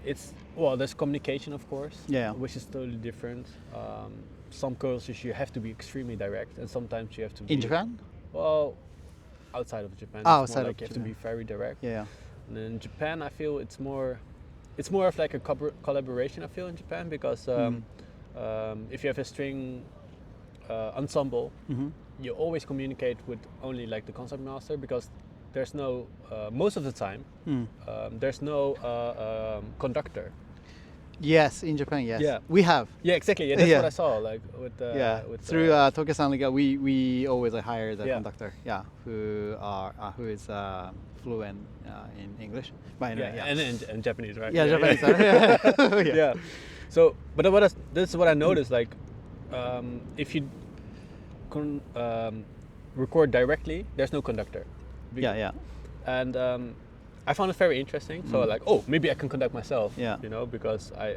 It's there's communication of course. Yeah. Which is totally different. Some cultures you have to be extremely direct, and sometimes you have to be In Japan? Well, outside of Japan, Oh, it's outside more of like you have to be Japan. very direct. Yeah. And in Japan, I feel it's more of like a collaboration. I feel in Japan because if you have a string ensemble, you always communicate with only like the concertmaster because there's no most of the time there's no conductor. Yes, in Japan, yes. Yeah. We have. Yeah, exactly. Yeah, that's Yeah. what I saw. Like with Through Tokyo Sound Liga, we always hire the Yeah. conductor. Yeah, who is fluent in English. But anyway, and Japanese, right? Yeah, Japanese. Yeah. Yeah. So, but this is what I noticed. Like, if you record directly, there's no conductor. Yeah. And I found it very interesting. So like, oh, maybe I can conduct myself. Yeah. You know, because I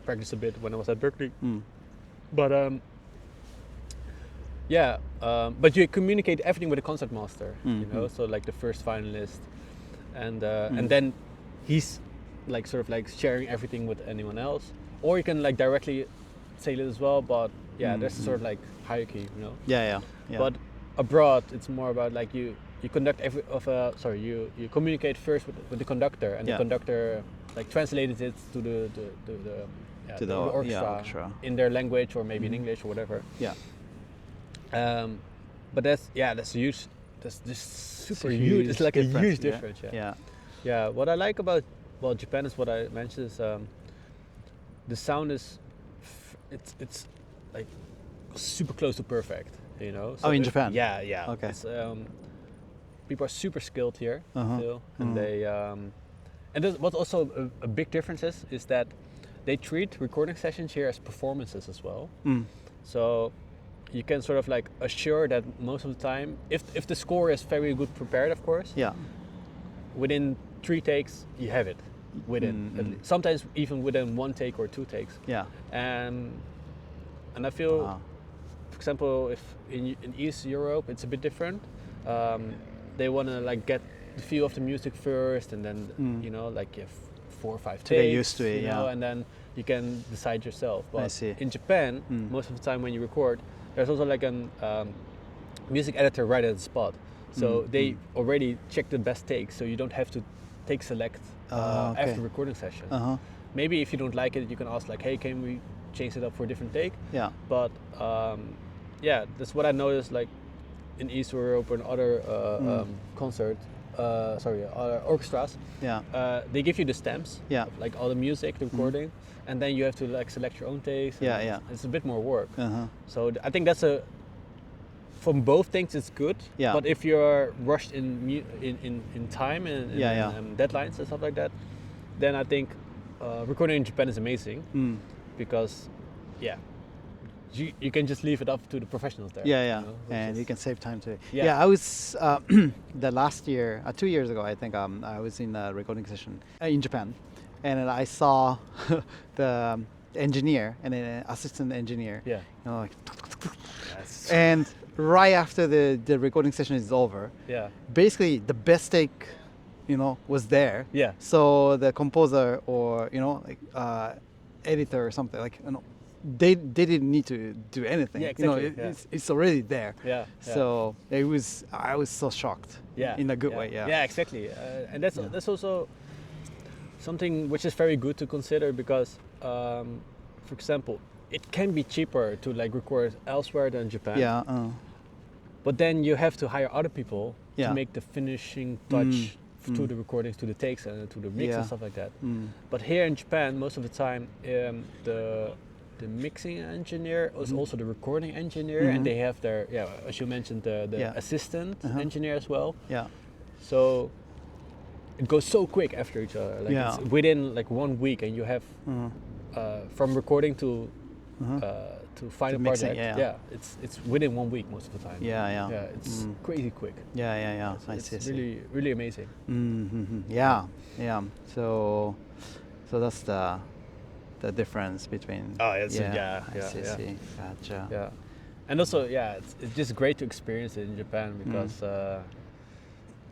practiced a bit when I was at Berkeley. But but you communicate everything with the concertmaster. You know, so like the first finalist, and then he's like sort of like sharing everything with anyone else, or you can like directly say it as well. But there's sort of like hierarchy. You know. Yeah. But abroad, it's more about like you conduct you communicate first with the conductor, and the conductor like translated it to the orchestra in their language or maybe in English or whatever. Yeah. But that's huge. That's just super It's huge. It's like a difference, huge yeah. difference. Yeah. Yeah. What I like about Japan is what I mentioned is the sound is it's like super close to perfect. You know. Oh, in if- Japan? Yeah. Okay. It's, people are super skilled here, I Uh-huh. feel, and they and what's also a big difference is that they treat recording sessions here as performances as well. Mm. So you can sort of like assure that most of the time, if the score is very good prepared, of course, Yeah. within 3 takes you have it. Within at least, sometimes even within 1 take or 2 takes. Yeah. And I feel, Wow. for example, if in East Europe it's a bit different. They want to like get the feel of the music first, and then you know, like you have 4 or 5 takes To get used to it, you know, yeah. and then you can decide yourself. But see. in Japan, most of the time when you record, there's also like an music editor right at the spot, so they already check the best takes, so you don't have to take select Okay. after recording session. Uh-huh. Maybe if you don't like it, you can ask like, hey, can we change it up for a different take? Yeah. But yeah, that's what I noticed, like in East Europe and other other orchestras. Yeah. They give you the stamps, Yeah. of, like all the music, the recording, and then you have to like select your own takes. and Yeah, yeah. It's a bit more work. Uh-huh. So I think that's from both things it's good. Yeah. But if you're rushed in time and Yeah. deadlines and stuff like that, then I think recording in Japan is amazing because, yeah, you can just leave it up to the professionals there. Yeah, yeah, you know, which and is- you can save time too. Yeah. Yeah, I was the last year, 2 years ago, I think. I was in a recording session in Japan, and then I saw the engineer and an assistant engineer. Yeah. You know, like, Yes. and right after the recording session is over, Yeah. basically the best take, you know, was there. Yeah. So the composer or like editor or something, like, they didn't need to do anything. Yeah, You know, exactly, it's already there. Yeah. So I was so shocked. Yeah. In a good way. Yeah. Yeah, exactly. And that's also something which is very good to consider because, for example, it can be cheaper to like record elsewhere than Japan. Yeah. But then you have to hire other people Yeah. to make the finishing touch to the recordings, to the takes, and to the mix Yeah. and stuff like that. But here in Japan, most of the time, the mixing engineer is also the recording engineer, and they have their, as you mentioned, the Yeah. assistant engineer as well. Yeah. So it goes so quick after each other. Like Yeah. it's within like 1 week, and you have from recording to final mixing, project. yeah. It's within 1 week most of the time. Yeah. Yeah, it's crazy quick. Yeah. I It's see. really really amazing. Yeah. So that's the difference between. I see. Gotcha. Yeah, and also it's just great to experience it in Japan because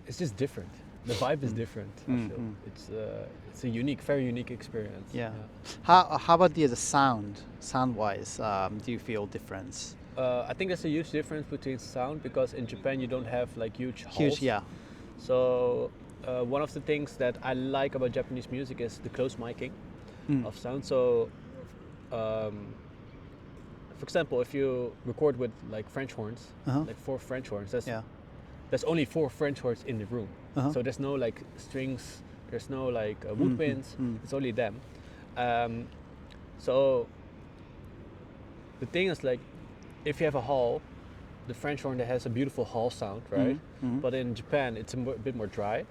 it's just different. The vibe is different. I feel it's a very unique experience. Yeah. How about the sound wise? Do you feel difference? I think there's a huge difference between sound because in Japan you don't have like huge halls. Huge. Yeah. So one of the things that I like about Japanese music is the close miking of sound. So, for example, if you record with like French horns, like 4 French horns, there's only 4 French horns in the room. So there's no like strings, there's no like woodwinds. It's only them. So the thing is, like, if you have a hall, the French horn that has a beautiful hall sound, right? But in Japan, it's a bit more dry.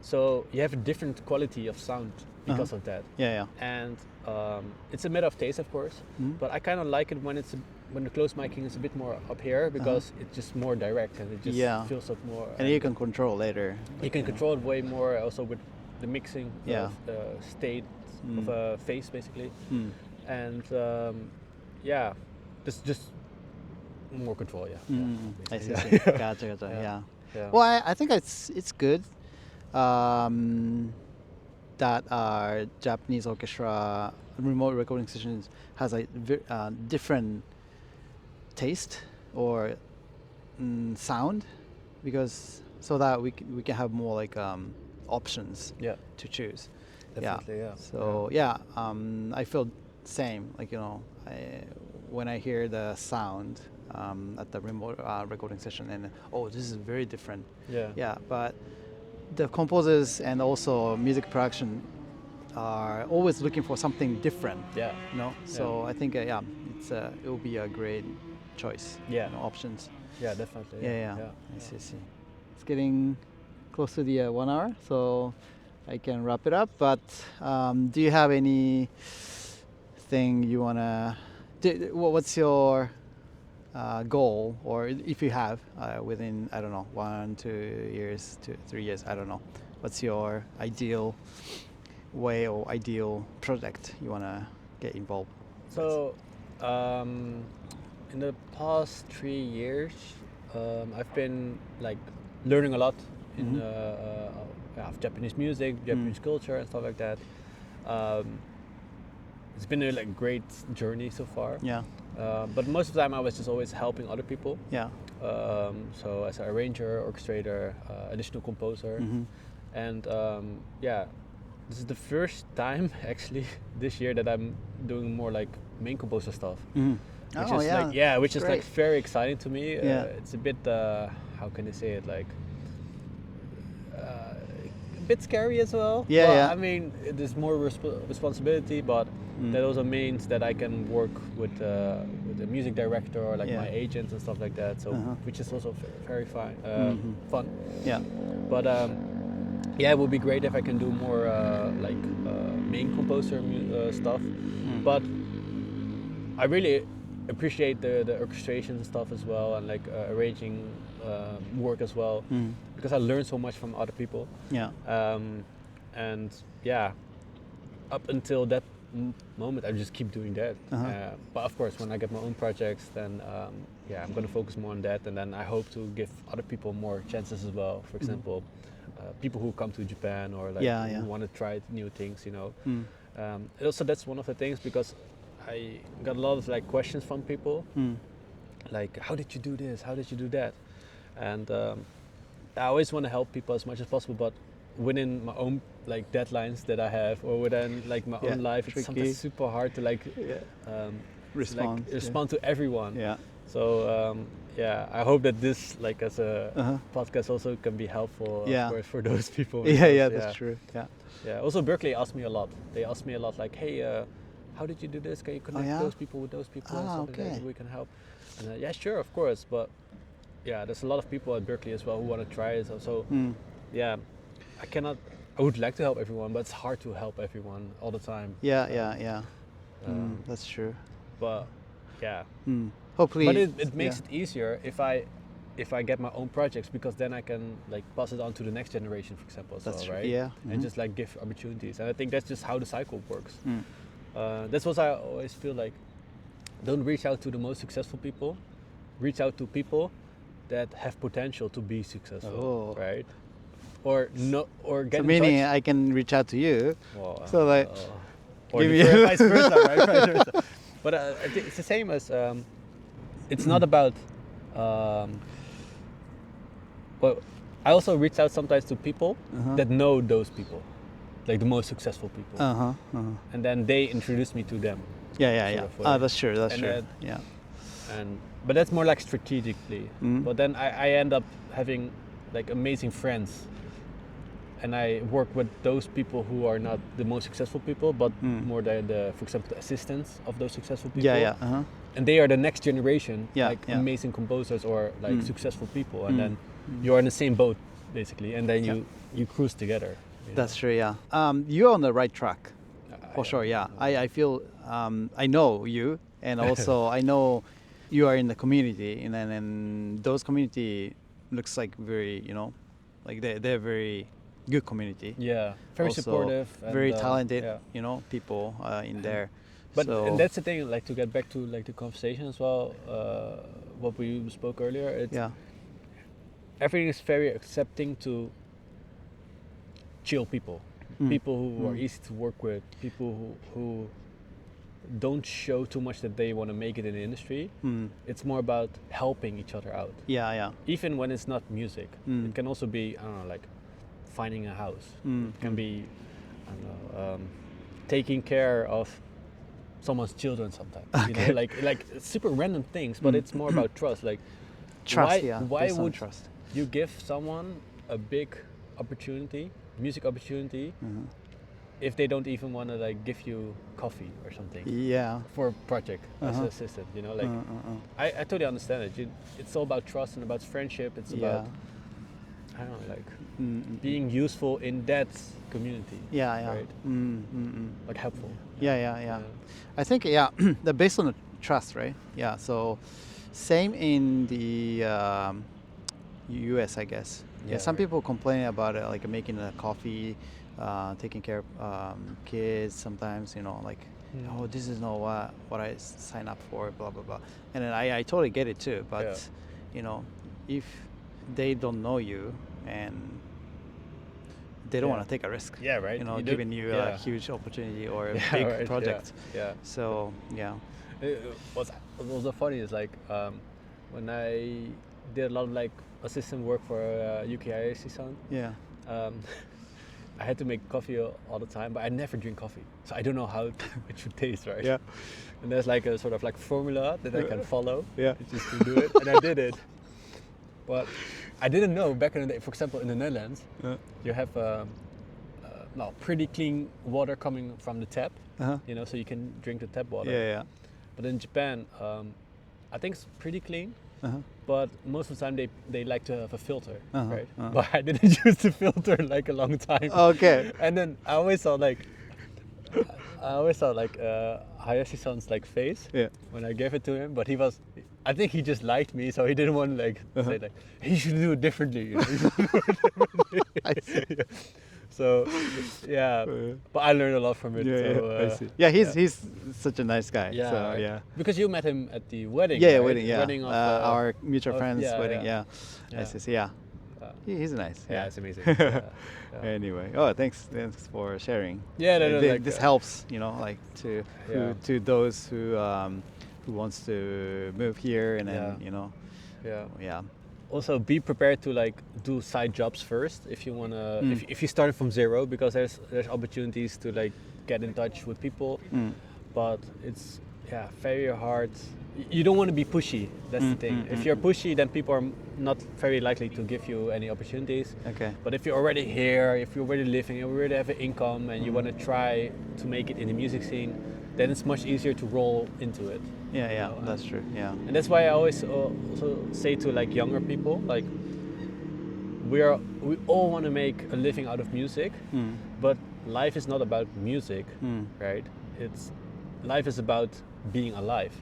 So you have a different quality of sound because of that. Yeah. And it's a matter of taste, of course. But I kind of like it when the close miking is a bit more up here because it's just more direct and it just feels up more. And you can control later. You can control it way more also with the mixing of state of a face basically. And there's just more control. I see. Gotcha. Yeah. Well, I think it's good that our Japanese orchestra remote recording sessions has a different taste or sound, because so that we can have more like options to choose. Definitely, So I feel same. Like, when I hear the sound at the remote recording session, and this is very different. Yeah, but the composers and also music production are always looking for something different. So I think it will be a great choice. Options. Yeah, definitely. Yeah. I see. it's getting close to the 1 hour, so I can wrap it up. But do you have any thing you wanna? What's your goal, or if you have within, I don't know, 1, 2 years, 3 years, I don't know. What's your ideal way or ideal project you wanna get involved? So, in the past 3 years, I've been like learning a lot in of Japanese music, Japanese culture, and stuff like that. It's been a like great journey so far. Yeah. But most of the time, I was just always helping other people. Yeah. So as an arranger, orchestrator, additional composer, and yeah, this is the first time actually this year that I'm doing more like main composer stuff. Which is like which is like very exciting to me. It's a bit how can I say it, like a bit scary as well. I mean, there's more responsibility, but that also means that I can work with the music director or like my agents and stuff like that. So which is also very fun. Yeah. But yeah, it would be great if I can do more like main composer stuff. But I really appreciate the orchestration and stuff as well, and like arranging work as well, because I learn so much from other people. And yeah, up until that moment, I just keep doing that. But of course, when I get my own projects, then yeah, I'm gonna focus more on that, and then I hope to give other people more chances as well. For example, people who come to Japan or like who want to try new things, you know. Also, that's one of the things, because I got a lot of like questions from people, like how did you do this? How did you do that? And I always want to help people as much as possible, but within my own like deadlines that I have, or within like my own life, it's sometimes super hard to like respond to everyone. So yeah, I hope that this like as a podcast also can be helpful of course, for those people. That's true. Also, Berkeley asked me a lot. They asked me a lot, like, hey, how did you do this? Can you connect those people with those people? And so that we can help. And yeah, sure, of course. But yeah, there's a lot of people at Berkeley as well who want to try it. So yeah, I would like to help everyone, but it's hard to help everyone all the time. That's true. But yeah, hopefully. But it makes it easier if I get my own projects, because then I can like pass it on to the next generation, for example, as well, right? And just like give opportunities. And I think that's just how the cycle works. That's what I always feel like. Don't reach out to the most successful people. Reach out to people that have potential to be successful, right? Or no, or get. So meaning I can reach out to you. Well, so like, or vice versa, right? Vice versa. But I think it's the same as. It's not about. Well, I also reach out sometimes to people that know those people, like the most successful people, and then they introduce me to them. That's true. That's true. But that's more like strategically. But then I end up having like amazing friends, and I work with those people who are not the most successful people, but more the for example, the assistants of those successful people. And they are the next generation, amazing composers or like successful people, and then you're in the same boat basically, and then you cruise together. That's true. You're on the right track, for sure. I feel I know you, and also I know you are in the community, and then those community looks like very, like they're very good community. Very also supportive, and, very talented, people in there. But and that's the thing, like to get back to like the conversation as well, what we spoke earlier. It's everything is very accepting to chill people, people who are easy to work with, people who don't show too much that they want to make it in the industry. It's more about helping each other out. Even when it's not music, it can also be, I don't know, like finding a house. It can be, I don't know, taking care of someone's children sometimes. You know, like super random things, but it's more about trust. Like trust. Why would you give someone a big opportunity, music opportunity, if they don't even want to like give you coffee or something for a project as an assistant, I totally understand it. It's all about trust and about friendship. It's about I don't know, like Mm-mm. being useful in that community. Yeah, yeah. Right. Like helpful. Yeah. I think they're based on the trust, right? Yeah. So same in the U.S. I guess. Yeah. Yeah, Some right. people complain about it, like making a coffee, taking care of kids. Sometimes like, oh, this is not what I signed up for. Blah blah blah. And then I totally get it too. But if they don't know you and they don't want to take a risk. Yeah, right. Giving you a yeah. huge opportunity or a Yeah, big right, project. Yeah. So yeah. What's also funny is like when I did a lot of like assistant work for UKIAC son. Yeah. I had to make coffee all the time, but I never drink coffee, so I don't know how it should taste, right? Yeah. And there's like a sort of like formula that I can follow, Yeah. just to do it, and I did it. But I didn't know back in the day. For example, in the Netherlands, you have pretty clean water coming from the tap, so you can drink the tap water. Yeah. But in Japan, I think it's pretty clean. But most of the time they like to have a filter, right? But I didn't use the filter in like a long time. Okay. And then I always saw like Hayashi-san's like face when I gave it to him, but I think he just liked me, so he didn't want to like say like he should do it differently. I see. Yeah. So yeah, but I learned a lot from it. I see. Yeah, he's such a nice guy. Yeah, So, right. yeah. Because you met him at the wedding. Yeah, right? wedding. Yeah. Wedding of our mutual friend's wedding. Yeah. Yeah. I see. Yeah. He's nice. Yeah, it's amazing. Yeah. Anyway, thanks for sharing. Yeah, This helps, like to those who wants to move here and then yeah. Also, be prepared to like do side jobs first if you wanna if you start from zero, because there's opportunities to like get in touch with people, but it's very hard. You don't want to be pushy. That's the thing. If you're pushy, then people are not very likely to give you any opportunities. Okay. But if you're already here, if you're already living, you already have an income, and you want to try to make it in the music scene, then it's much easier to roll into it. Yeah, that's true. Yeah. And that's why I always also say to like younger people, like we all want to make a living out of music, but life is not about music, right? Life is about being alive.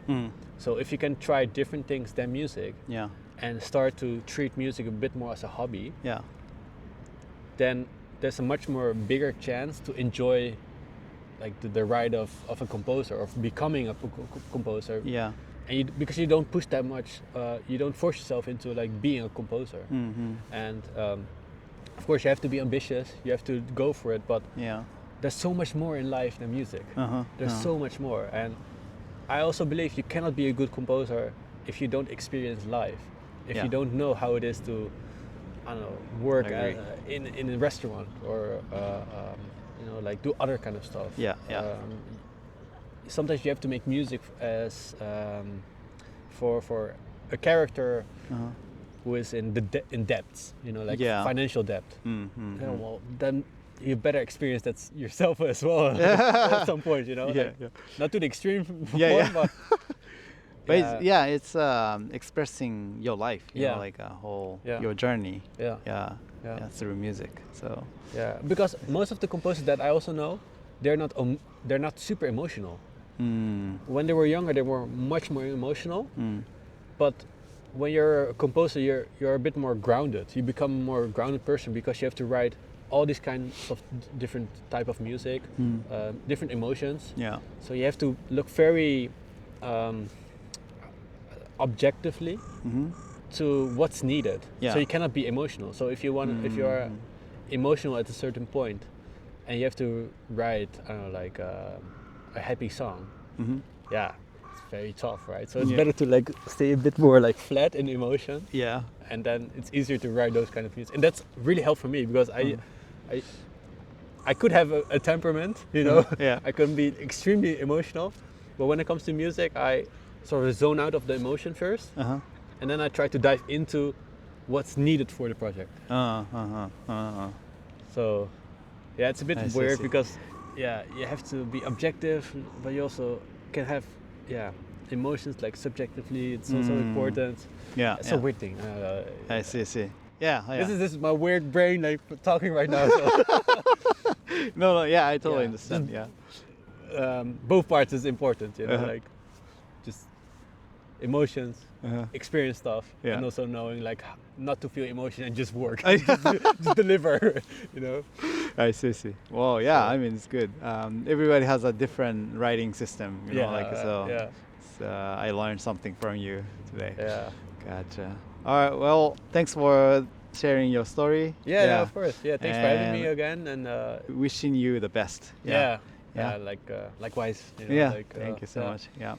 So if you can try different things than music, and start to treat music a bit more as a hobby, then there's a much more bigger chance to enjoy like the ride of a composer, of becoming a composer. Yeah. And because you don't push that much, you don't force yourself into like being a composer. And of course you have to be ambitious, you have to go for it, but there's so much more in life than music. There's so much more. And I also believe you cannot be a good composer if you don't experience life, if you don't know how it is to, I don't know, work in a restaurant or like do other kind of stuff. Sometimes you have to make music as for a character who is in debts, financial debt. Well, then you better experience that yourself as well at some point, not to the extreme point, but it's expressing your life, like a whole your journey. Through music. So because most of the composers that I also know, they're not super emotional. When they were younger, they were much more emotional. But when you're a composer, you're a bit more grounded. You become a more grounded person because you have to write all these kinds of different type of music, different emotions. So you have to look very objectively to what's needed. So you cannot be emotional. So if you are emotional at a certain point, and you have to write, I don't know, like a happy song, it's very tough, right? So it's better to like stay a bit more like flat in emotion. And then it's easier to write those kind of music, and that's really helped for me because I could have a temperament, I could be extremely emotional, but when it comes to music, I sort of zone out of the emotion first, and then I try to dive into what's needed for the project. So, it's a bit weird because, you have to be objective, but you also can have, emotions like subjectively. It's also important. It's a weird thing. I see. Yeah. This is my weird brain like talking right now. So. No, yeah, I totally Yeah. understand. Yeah. Both parts is important, you know, Uh-huh. like just emotions, Uh-huh. experience stuff, Yeah. and also knowing like not to feel emotion and just work, just deliver, you know. I see. Well, yeah, So- I mean, it's good. Everybody has a different writing system, you know, like so. yeah, I learned something from you today. yeah, Gotcha. All right. Well, thanks for sharing your story. yeah, no, of course, yeah. Thanks for having me And again, and wishing you the best. yeah, Yeah. likewise, you know, Yeah. like, Thank you so yeah, much. Yeah.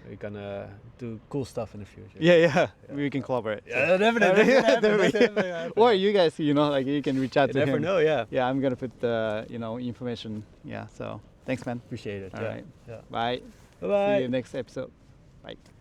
we're gonna do cool stuff in the future. Yeah. We can collaborate. Yeah, definitely. Definitely. Or you guys, you know, like you can reach out You to never him. know, yeah. Yeah, I'm gonna put the, information. Yeah. So thanks, man. Appreciate it. All yeah. right. Yeah. Bye. Bye bye. See you next episode. Bye.